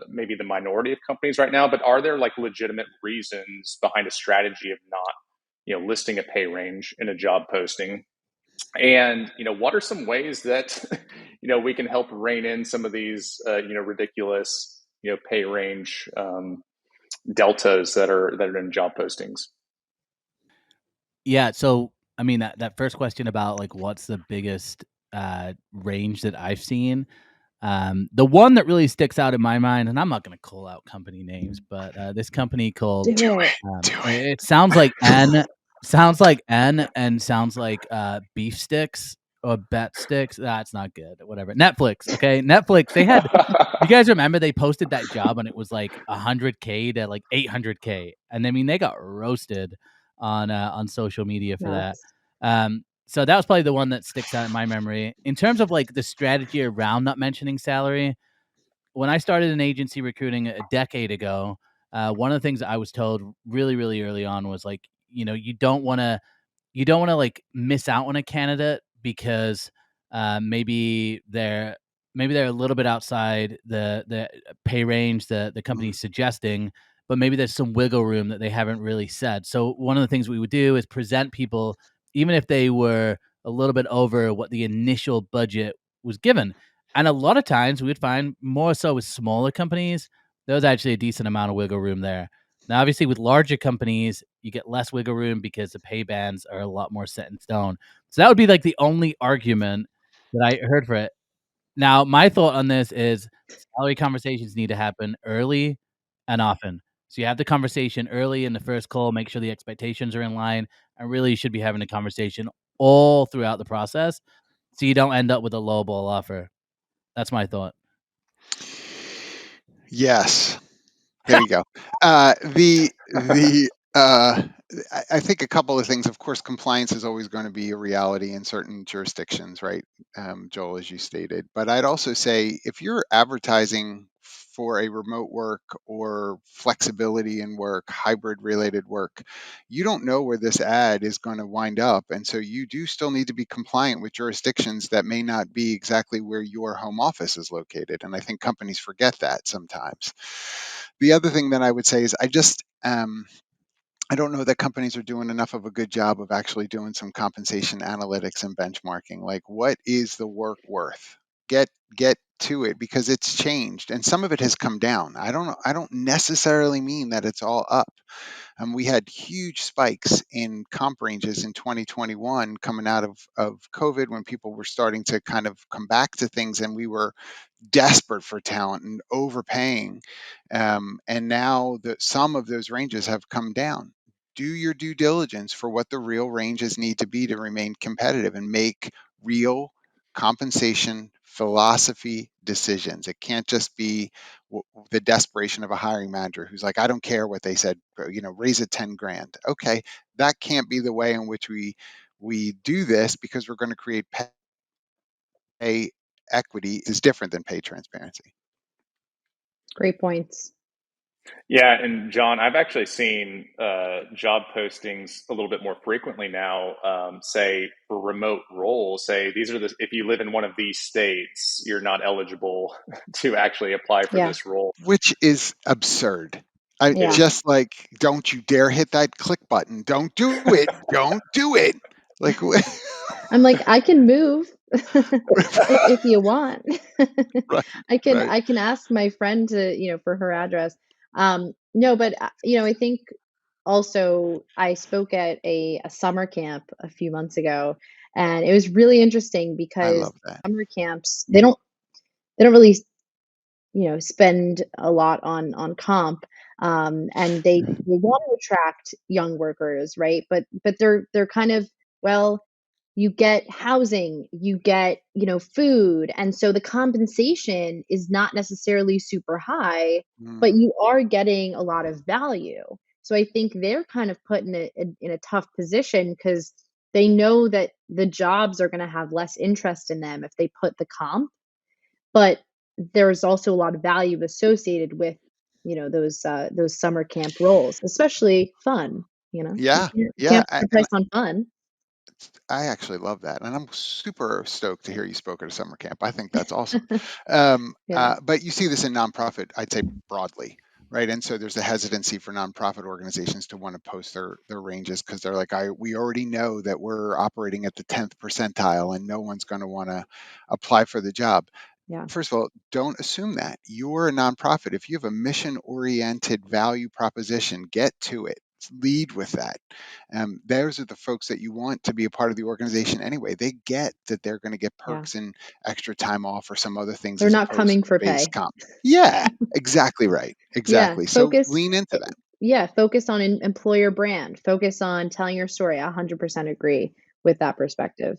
maybe the minority of companies right now, but are there like legitimate reasons behind a strategy of not, listing a pay range in a job posting? And, what are some ways that, we can help rein in some of these, ridiculous, pay range deltas that are in job postings? Yeah, so I mean that first question about like what's the biggest range that I've seen. The one that really sticks out in my mind, and I'm not going to call out company names, but this company called Do it. it sounds like N, sounds like N, and sounds like beef sticks or bet sticks. That's not good. Whatever. Netflix. Okay, Netflix. They had. You guys remember they posted that job and it was like 100K to like 800K, and I mean they got roasted on social media for that. Nuts. So that was probably the one that sticks out in my memory. In terms of like the strategy around not mentioning salary, when I started in agency recruiting a decade ago, one of the things I was told really, really early on was like, you don't want to like miss out on a candidate because maybe they're a little bit outside the pay range the company's suggesting, but maybe there's some wiggle room that they haven't really said. So one of the things we would do is present people, even if they were a little bit over what the initial budget was given. And a lot of times we would find more so with smaller companies, there was actually a decent amount of wiggle room there. Now, obviously, with larger companies, you get less wiggle room because the pay bands are a lot more set in stone. So that would be like the only argument that I heard for it. Now, my thought on this is salary conversations need to happen early and often. So you have the conversation early in the first call, make sure the expectations are in line, and really you should be having a conversation all throughout the process so you don't end up with a lowball offer. That's my thought. Yes. There you go. I think a couple of things. Of course, compliance is always going to be a reality in certain jurisdictions, right, Joel, as you stated. But I'd also say if you're advertising for a remote work or flexibility in work, hybrid related work, you don't know where this ad is going to wind up. And so you do still need to be compliant with jurisdictions that may not be exactly where your home office is located. And I think companies forget that sometimes. The other thing that I would say is I don't know that companies are doing enough of a good job of actually doing some compensation analytics and benchmarking. Like, what is the work worth? Get to it, because it's changed and some of it has come down. I don't necessarily mean that it's all up. We had huge spikes in comp ranges in 2021 coming out of COVID, when people were starting to kind of come back to things and we were desperate for talent and overpaying. And now some of those ranges have come down. Do your due diligence for what the real ranges need to be to remain competitive and make real compensation philosophy decisions. It can't just be the desperation of a hiring manager who's like, I don't care what they said, raise it 10 grand. Okay, that can't be the way in which we do this, because we're going to create pay equity is different than pay transparency. Great points. Yeah, and John, I've actually seen job postings a little bit more frequently now. Say for remote roles, say if you live in one of these states, you're not eligible to actually apply for this role. Which is absurd. Yeah. Just like, don't you dare hit that click button. Don't do it. Don't do it. Like, I'm like, I can move if you want. right, right. I can ask my friend to, for her address. No, but I think also I spoke at a summer camp a few months ago, and it was really interesting I because love that. summer camps, they don't really, spend a lot on comp. And they want to attract young workers, right? But they're kind of, well, you get housing, you get, food. And so the compensation is not necessarily super high, but Mm, you are getting a lot of value. So I think they're kind of put in a tough position because they know that the jobs are going to have less interest in them if they put the comp, but there's also a lot of value associated with, those summer camp roles, especially fun, You yeah, can't yeah. put a price on fun. I actually love that, and I'm super stoked to hear you spoke at a summer camp. I think that's awesome. Yeah, But you see this in nonprofit, I'd say broadly, right? And so there's a hesitancy for nonprofit organizations to want to post their ranges, because they're like, we already know that we're operating at the 10th percentile, and no one's going to want to apply for the job. yeah, First of all, don't assume that. You're a nonprofit. If you have a mission oriented value proposition, get to it. Lead with that. Those are the folks that you want to be a part of the organization anyway. They get that they're going to get yeah. perks and extra time off or some other things They're as not opposed coming to for base pay. comp. Yeah, exactly right. Yeah, Exactly. So lean into that. focus on employer brand, focus on telling your story. I 100% agree with that perspective.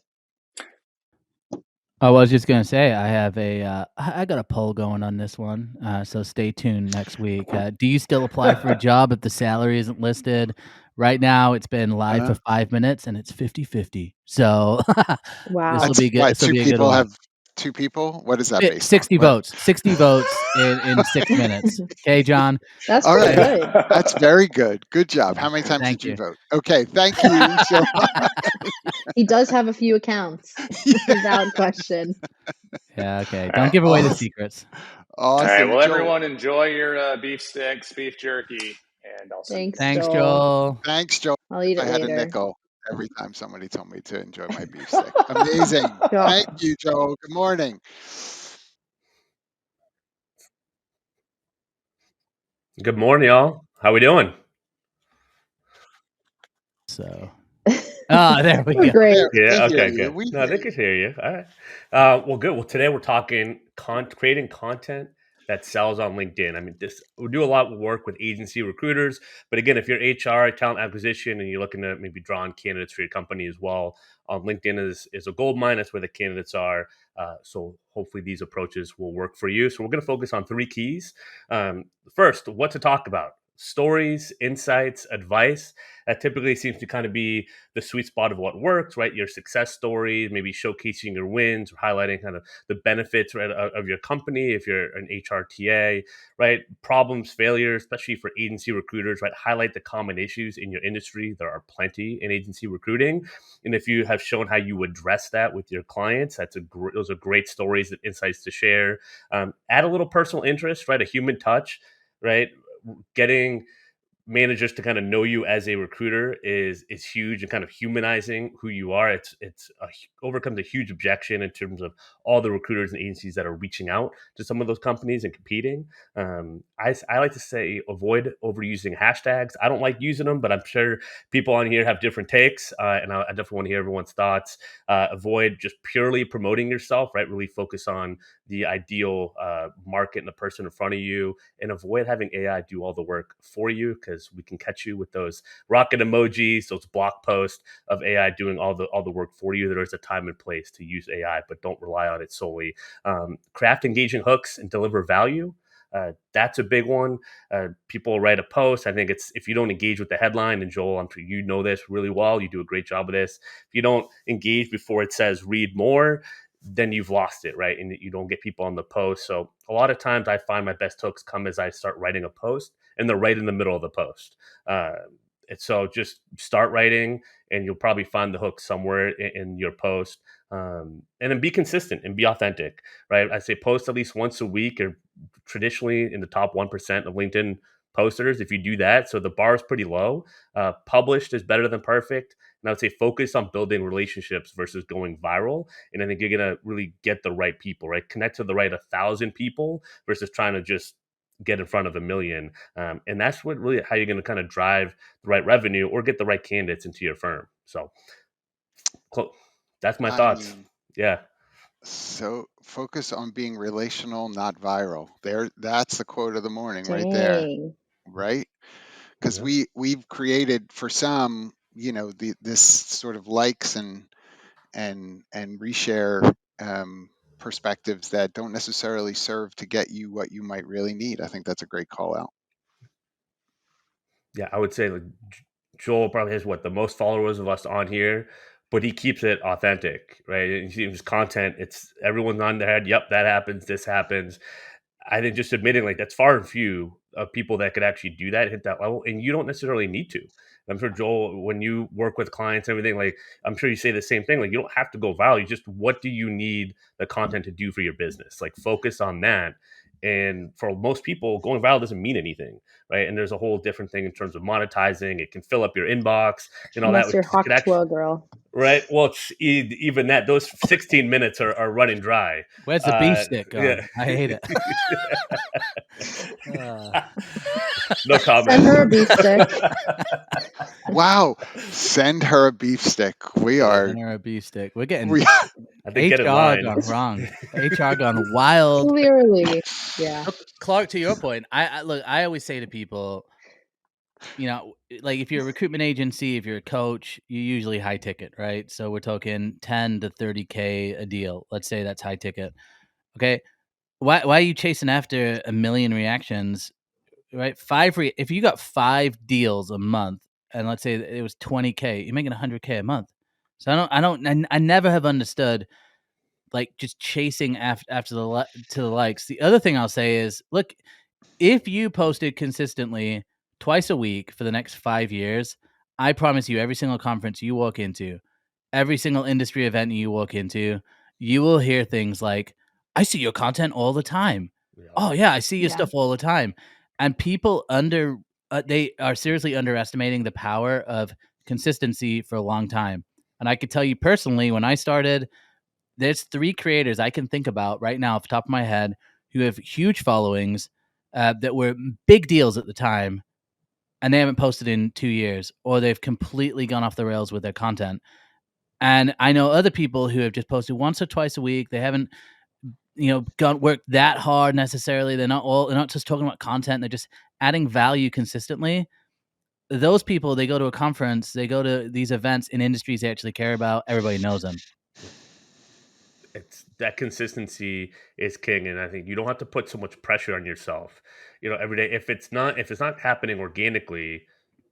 I was just gonna say I have I got a poll going on this one, so stay tuned next week. Do you still apply for a job if the salary isn't listed? Right now, it's been live for Uh, 5 minutes and it's 50-50. So this will Wow. that's be good. why This will two be a good people one. have two people. What is that based on? 60 What? votes. 60 votes in 6 minutes. Okay, John. That's All pretty right. good. That's very good. Good job. Yeah. How many times did Thank you you. vote? Okay. Thank you so He does have a few accounts, much. without question. Yeah. Okay. All Don't right. give away the Awesome. secrets. All right. Awesome. Well, Joel, everyone, enjoy your beef sticks, beef jerky, and I'll see you Thanks, next Thanks, week. Joel. Joel. thanks, Joel. I'll eat I it had a later. nickel every time somebody told me to enjoy my beef stick. Amazing. Oh, Thank you, Joel. Good morning. Good morning, y'all. How we doing? So Ah, there we We're go. great. There, Yeah. they hear Okay. you. Good. We No, hear they you. could hear you. All right. Well, good. Well, today we're talking creating content that sells on LinkedIn. I mean, this we do a lot of work with agency recruiters, but again, if you're HR, talent acquisition, and you're looking to maybe draw on candidates for your company as well, LinkedIn is a gold mine. That's where the candidates are. So hopefully these approaches will work for you. So we're going to focus on three keys. First, what to talk about. Stories, insights, advice. That typically seems to kind of be the sweet spot of what works, right? Your success stories, maybe showcasing your wins, or highlighting kind of the benefits, right, of your company. If you're an HRTA, right? Problems, failures, especially for agency recruiters, right? Highlight the common issues in your industry. There are plenty in agency recruiting, and if you have shown how you address that with your clients, those are great stories and insights to share. Add a little personal interest, right? A human touch, right? Getting managers to kind of know you as a recruiter is huge, and kind of humanizing who you are. Overcomes a huge objection in terms of all the recruiters and agencies that are reaching out to some of those companies and competing. I like to say avoid overusing hashtags. I don't like using them, but I'm sure people on here have different takes, and I definitely want to hear everyone's thoughts. Avoid just purely promoting yourself, right? Really focus on the ideal market and the person in front of you, and avoid having AI do all the work for you, because we can catch you with those rocket emojis, those block posts of AI doing all the work for you. There is a time and place to use AI, but don't rely on it solely. Craft engaging hooks and deliver value. That's a big one. People write a post. I think it's, if you don't engage with the headline, and Joel, I'm sure you know this really well. You do a great job of this. If you don't engage before it says read more, then you've lost it, right? And you don't get people on the post. So a lot of times I find my best hooks come as I start writing a post, and they're right in the middle of the post. Uh, and so just start writing, and you'll probably find the hook somewhere in your post. And then be consistent and be authentic, right? I say post at least once a week, or traditionally in the top 1% of LinkedIn posters, if you do that. So the bar is pretty low. Published is better than perfect. And I would say focus on building relationships versus going viral. And I think you're going to really get the right people, right? Connect to the right 1,000 people versus trying to just get in front of a million. And that's what really how you're going to kind of drive the right revenue or get the right candidates into your firm. So that's my I thoughts. mean, Yeah. so focus on being relational, not viral. That's the quote of the morning right there, Dang. right? Because Yeah. we've created for some, this sort of likes and reshare perspectives that don't necessarily serve to get you what you might really need. I think that's a great call out. Yeah, I would say like Joel probably has the most followers of us on here, but he keeps it authentic, right? And you see his content, it's everyone's on their head. Yep, that happens. This happens. I think just admitting like that's far and few of people that could actually do that, hit that level, and you don't necessarily need to. I'm sure Joel, when you work with clients and everything, like I'm sure you say the same thing. Like you don't have to go viral. You just what do you need the content to do for your business? Like focus on that. And for most people, going viral doesn't mean anything, right? And there's a whole different thing in terms of monetizing. It can fill up your inbox and all that, Unless which you're could actually, Hawk girl. right? Well, even that, those 16 minutes are running dry. Where's the beef stick Yeah. gone? I hate it. Uh, No Send her a comment. beef stick. Wow, send her a beef stick. We Yeah. are send her a beef stick. We're getting we I think get in HR line. gone wrong. HR gone wild. Clearly. Yeah. So, Clark, to your point, I look. I always say to people, like if you're a recruitment agency, if you're a coach, you usually high ticket, right? So we're talking 10 to 30K a deal. Let's say that's high ticket. Okay. Why are you chasing after a million reactions, right? If you got 5 deals a month, and let's say it was 20K, you're making 100K a month. So I never have understood like just chasing after to the likes. The other thing I'll say is, look, if you posted consistently twice a week for the next 5 years, I promise you, every single conference you walk into, every single industry event you walk into, you will hear things like, "I see your content all the time." Yeah. "Oh yeah, I see your Yeah. stuff all the time." And people they are seriously underestimating the power of consistency for a long time. And I could tell you personally, when I started, there's 3 creators I can think about right now off the top of my head who have huge followings, that were big deals at the time, and they haven't posted in 2 years, or they've completely gone off the rails with their content. And I know other people who have just posted once or twice a week. They haven't, worked that hard necessarily. They're not just talking about content. They're just adding value consistently. Those people, they go to a conference, they go to these events in industries they actually care about. Everybody knows them. It's that consistency is king, and I think you don't have to put so much pressure on yourself, every day. If it's not happening organically,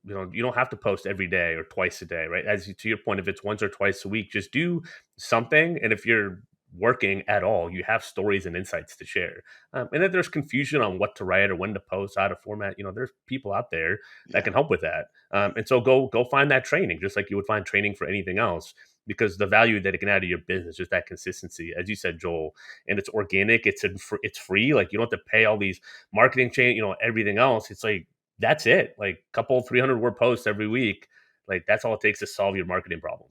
you don't have to post every day or twice a day, right? To your point, if it's once or twice a week, just do something. And if you're working at all, you have stories and insights to share. And if there's confusion on what to write or when to post, how to format, there's people out there that can help with that. And so go find that training, just like you would find training for anything else, because the value that it can add to your business, just that consistency, as you said, Joel, and it's organic, it's free. Like, you don't have to pay all these marketing chain, everything else. It's like, that's it. Like, couple 300-word posts every week. Like, that's all it takes to solve your marketing problem.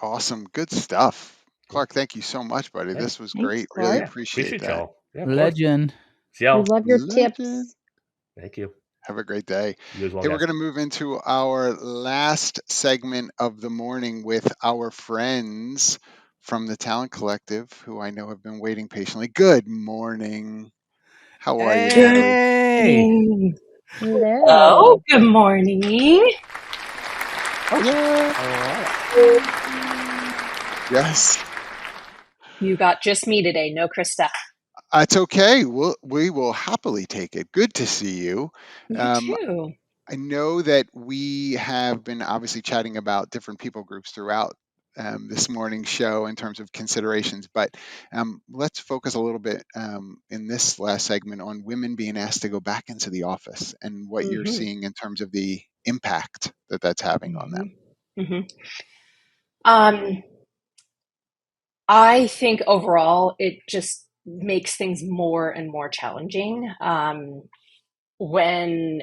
Awesome. Good stuff. Yeah. Clark, thank you so much, buddy. Hey. This was Thanks, great. Clark. Really Yeah, appreciate that. y'all. Yeah, of course. Legend. See y'all. We love your Legend. tips. Thank you. Have a great day. You as well, Hey, we're guys. going to move into our last segment of the morning with our friends from the Talent Collective, who I know have been waiting patiently. Good morning. How are you, Natalie? Hey! Hello. Oh, good morning. Yes. You got just me today, no Krista. It's okay. We will happily take it. Good to see you. You too. I know that we have been obviously chatting about different people groups throughout this morning's show in terms of considerations, but let's focus a little bit in this last segment on women being asked to go back into the office and what you're seeing in terms of the impact that that's having on them. I think overall it just makes things more and more challenging. When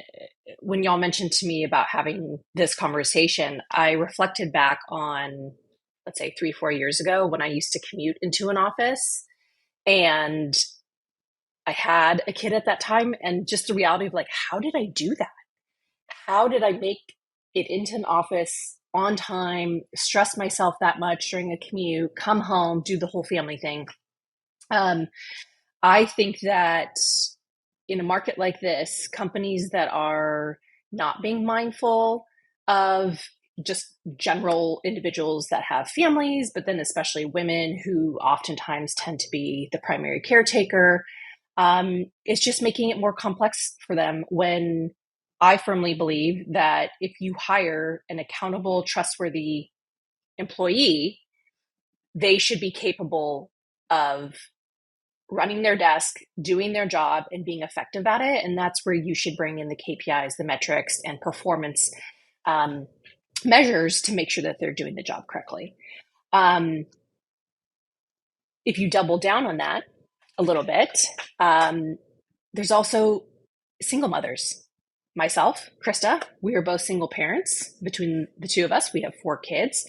y'all mentioned to me about having this conversation, I reflected back on, let's say, 3-4 years ago when I used to commute into an office, and I had a kid at that time, and just the reality of, like, how did I do that? How did I make it into an office on time, stress myself that much during a commute, come home, do the whole family thing? I think that in a market like this, companies that are not being mindful of just general individuals that have families, but then especially women who oftentimes tend to be the primary caretaker, it's just making it more complex for them, when I firmly believe that if you hire an accountable, trustworthy employee, they should be capable of running their desk, doing their job, and being effective at it. And that's where you should bring in the KPIs, the metrics, and performance measures to make sure that they're doing the job correctly. If you double down on that a little bit, there's also single mothers. Myself, Krista, we are both single parents. Between the two of us, we have 4 kids.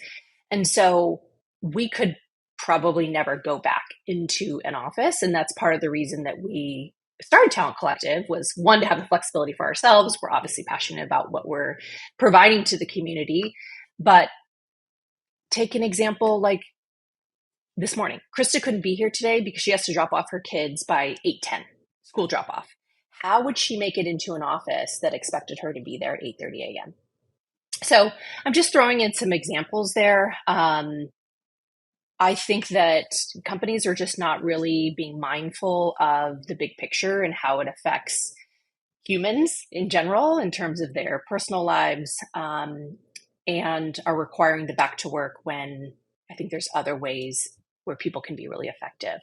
And so we could probably never go back into an office. And that's part of the reason that we started Talent Collective, was one, to have the flexibility for ourselves. We're obviously passionate about what we're providing to the community. But take an example like this morning. Krista couldn't be here today because she has to drop off her kids by 8:10, school drop off. How would she make it into an office that expected her to be there at 8:30 a.m.? So I'm just throwing in some examples there. I think that companies are just not really being mindful of the big picture and how it affects humans in general in terms of their personal lives, and are requiring the back to work when I think there's other ways where people can be really effective.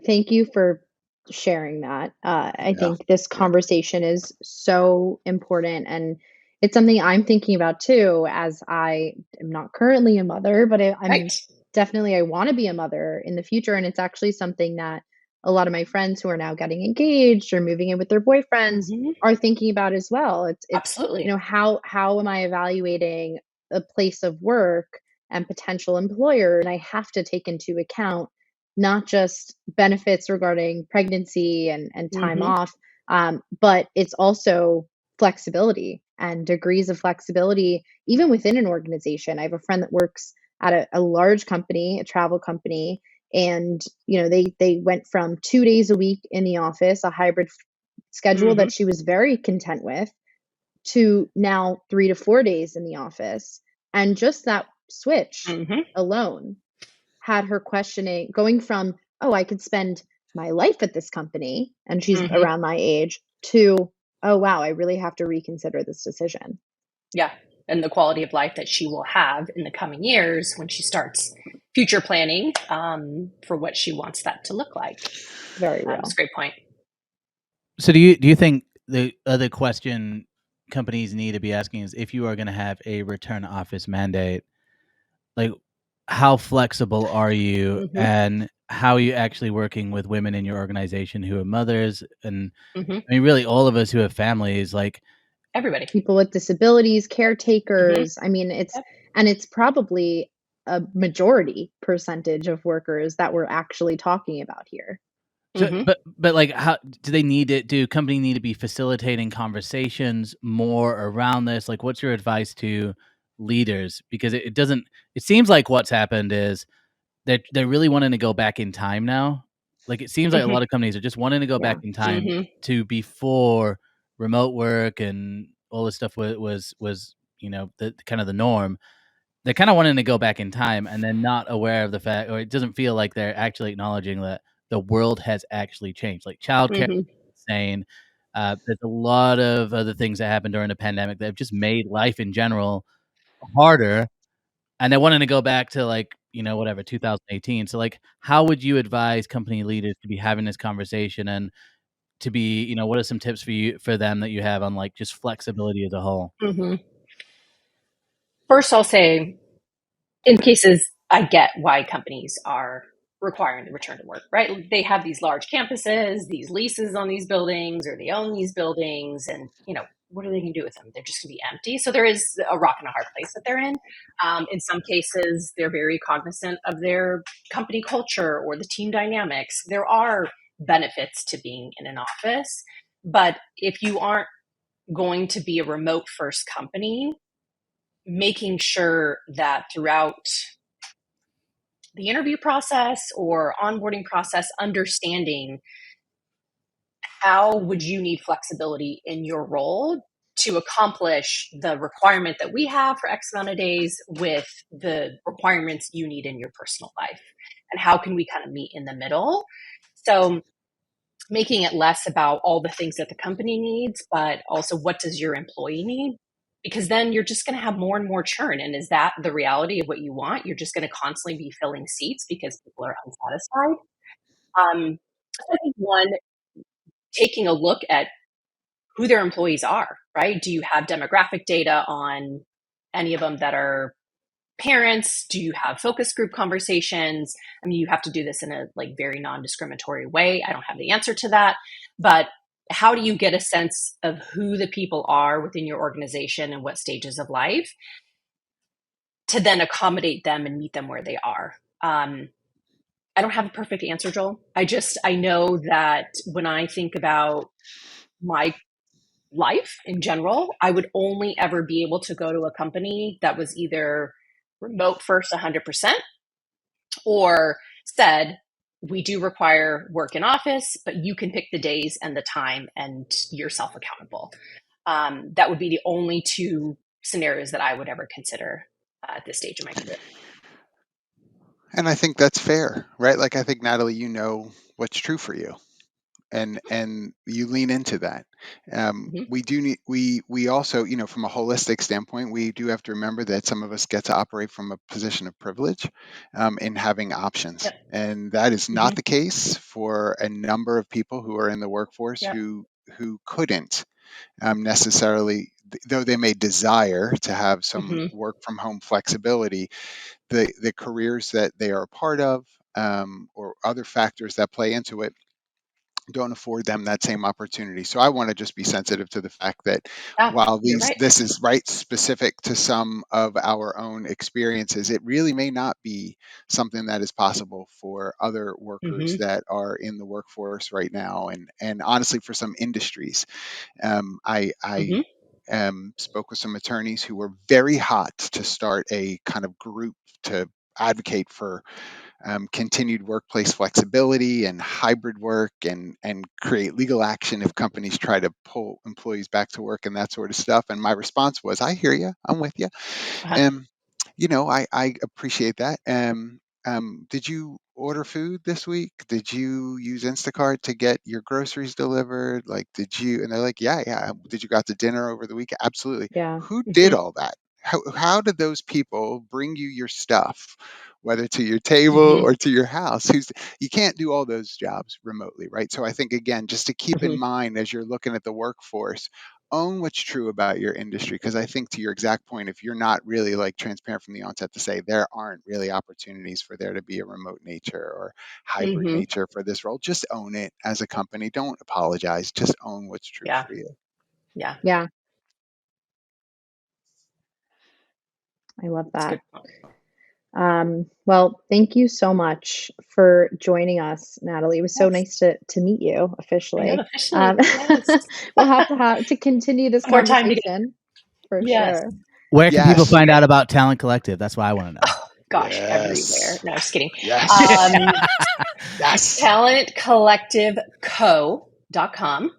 Thank you for sharing that. I Yeah. think this conversation is so important, and it's something I'm thinking about too, as I am not currently a mother, but I'm Right. definitely, I want to be a mother in the future. And it's actually something that a lot of my friends who are now getting engaged or moving in with their boyfriends are thinking about as well. It's Absolutely. how am I evaluating a place of work and potential employer? And I have to take into account not just benefits regarding pregnancy and time off, But it's also flexibility and degrees of flexibility, even within an organization. I have a friend that works at a large company, a travel company, and they went from 2 days a week in the office, a hybrid schedule Mm-hmm. that she was very content with, to now 3 to 4 days in the office. And just that switch Mm-hmm. alone had her questioning, going from, oh, I could spend my life at this company, and she's Mm-hmm. around my age, to, oh, wow, I really have to reconsider this decision. Yeah. And the quality of life that she will have in the coming years when she starts future planning for what she wants that to look like. Very That's real. a great point. So do you think the other question companies need to be asking is, if you are going to have a return to office mandate, like, how flexible are you, Mm-hmm. and how are you actually working with women in your organization who are mothers, and Mm-hmm. I mean really all of us who have families, like, Everybody. People with disabilities, Mm-hmm. caretakers. I mean, Yep. it's probably a majority percentage of workers that we're actually talking about here. so Mm-hmm. but like, how do they need it? Do company need to be facilitating conversations more around this? Like, what's your advice to leaders? Because it doesn't, it seems like what's happened is they're really wanting to go back in time now. Like, it seems like a Mm-hmm. lot of companies are just wanting to go back Yeah. in time Mm-hmm. to before remote work and all this stuff was the kind of the norm. They're kind of wanting to go back in time, and then not aware of the fact, or it doesn't feel like they're actually acknowledging that the world has actually changed. Like, childcare Mm-hmm. is insane. There's a lot of other things that happened during the pandemic that have just made life in general harder, and they're wanting to go back to, like, whatever, 2018. So, like, how would you advise company leaders to be having this conversation, and to be, what are some tips for them that you have on, like, just flexibility as a whole? Mm-hmm. First, I'll say, in cases, I get why companies are requiring the return to work, right? They have these large campuses, these leases on these buildings, or they own these buildings, and what are they going to do with them? They're just going to be empty. So there is a rock and a hard place that they're in. In some cases, they're very cognizant of their company culture or the team dynamics. There are benefits to being in an office, but if you aren't going to be a remote first company, making sure that throughout the interview process or onboarding process, understanding how would you need flexibility in your role to accomplish the requirement that we have for X amount of days with the requirements you need in your personal life, and how can we kind of meet in the middle. So making it less about all the things that the company needs, but also what does your employee need, because then you're just going to have more and more churn. And is that the reality of what you want? You're just going to constantly be filling seats because people are unsatisfied. I think one, taking a look at who their employees are, right? Do you have demographic data on any of them that are parents? Do you have focus group conversations? I mean, you have to do this in a very non-discriminatory way. I don't have the answer to that, but how do you get a sense of who the people are within your organization and what stages of life, to then accommodate them and meet them where they are? I don't have a perfect answer, Joel. I know that when I think about my life in general, I would only ever be able to go to a company that was either remote first 100%, or said, we do require work in office, but you can pick the days and the time and you're self accountable. That would be the only two scenarios that I would ever consider at this stage of my career. And I think that's fair, right? Like, I think, Natalie, what's true for you, and you lean into that. Mm-hmm. We do need we also, from a holistic standpoint, we do have to remember that some of us get to operate from a position of privilege, in having options, Yep. and that is Mm-hmm. not the case for a number of people who are in the workforce Yep. who couldn't, necessarily, though they may desire to have some Mm-hmm. work from home flexibility, the careers that they are a part of, or other factors that play into it, don't afford them that same opportunity. So I want to just be sensitive to the fact that Yeah, while you're right. this is right specific to some of our own experiences, it really may not be something that is possible for other workers that are in the workforce right now, and honestly for some industries. I spoke with some attorneys who were very hot to start a kind of group to advocate for continued workplace flexibility and hybrid work, and create legal action if companies try to pull employees back to work and that sort of stuff. And my response was, I hear you, I'm with you. Uh-huh. I appreciate that. Did you order food this week? Did you use Instacart to get your groceries delivered? Like, did you? And they're like, yeah. Did you got to dinner over the weekend? Absolutely. Yeah. Who did Mhm. all that? How did those people bring you your stuff, whether to your table Mhm. or to your house? You can't do all those jobs remotely, right? So I think, again, just to keep in Mhm. mind as you're looking at the workforce, own what's true about your industry, because I think, to your exact point, if you're not really like transparent from the onset to say there aren't really opportunities for there to be a remote nature or hybrid Mhm. nature for this role, just own it as a company. Don't apologize, just own what's true Yeah. for you. Yeah. Yeah. I love That's a that. good point. Well, thank you so much for joining us, Natalie. It was so Yes. nice to meet you I know, officially. officially. Yes. We'll have to continue this Some more time together. conversation for Yes. sure. Where can people Yes. find out about Talent Collective? That's what I want to know. Oh, gosh, everywhere. Yes. No, just kidding. Yes. Yes. talentcollectiveco.com.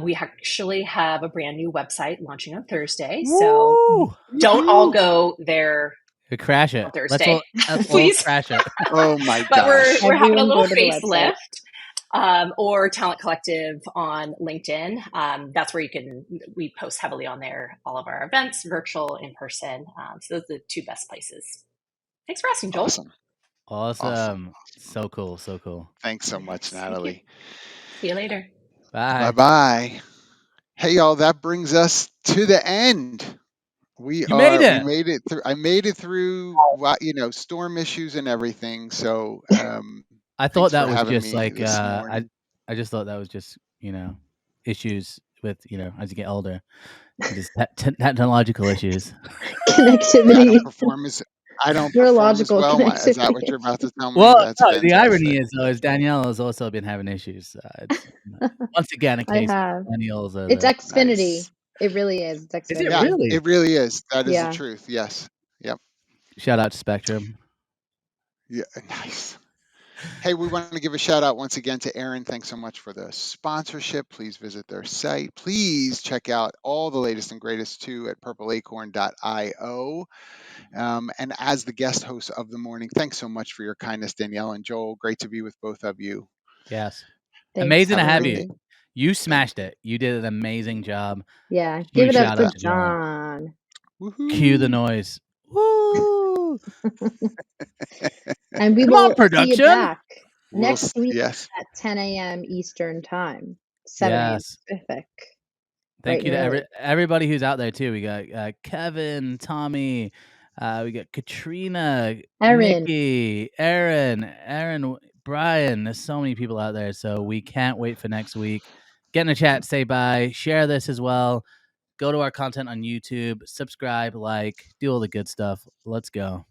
We actually have a brand new website launching on Thursday. So Woo! don't all Woohoo. go there Crash it. on Thursday, Let's all please. crash it. Oh my But we're gosh. having a Everyone little go to the website. facelift, or Talent Collective on LinkedIn. That's where we post heavily on there, all of our events, virtual, in person. So those are the two best places. Thanks for asking, Joel. Awesome. Awesome. So cool. So cool. Thanks so much, Thank you. Natalie. See you later. Bye. Bye-bye. Hey, y'all, that brings us to the end. We You made it. made it through. I made it through, storm issues and everything. So, I thought thanks for that was having just me like this I morning. just thought that was just issues with as you get older, just technological issues. Connectivity. I don't perform as Neurological well. Is that what connectivity. you're about to tell me? Well, That's no, the irony fantastic. is though is Danielle has also been having issues. It's once again a I case have. of millennials are It's the Xfinity. Nice. It really is. It's Is it Yeah, Xfinity. really? it really is. That is the Yeah. truth. Yes. Yep. Shout out to Spectrum. Yeah. Nice. Hey, we want to give a shout out once again to Aaron. Thanks so much for the sponsorship. Please visit their site. Please check out all the latest and greatest too at purpleacorn.io. And as the guest host of the morning, thanks so much for your kindness, Danielle and Joel. Great to be with both of you. Yes. Thanks, Amazing to Have a have great you. day. Joel. You Thank smashed it. You did an amazing job. Yeah. Give Huge it up shout for out to John. John. Cue the Woohoo. noise. Woo! And we Come on, will see you production. back next week Yes. at 10 a.m. Eastern Time, 7 a.m. Yes. Pacific. Thank Bright you and to early. everybody who's out there too. We got Kevin, Tommy, we got Katrina, Erin. Nikki, Aaron, Brian. There's so many people out there, so we can't wait for next week. Get in the chat, say bye, share this as well. Go to our content on YouTube, subscribe, like, do all the good stuff. Let's go.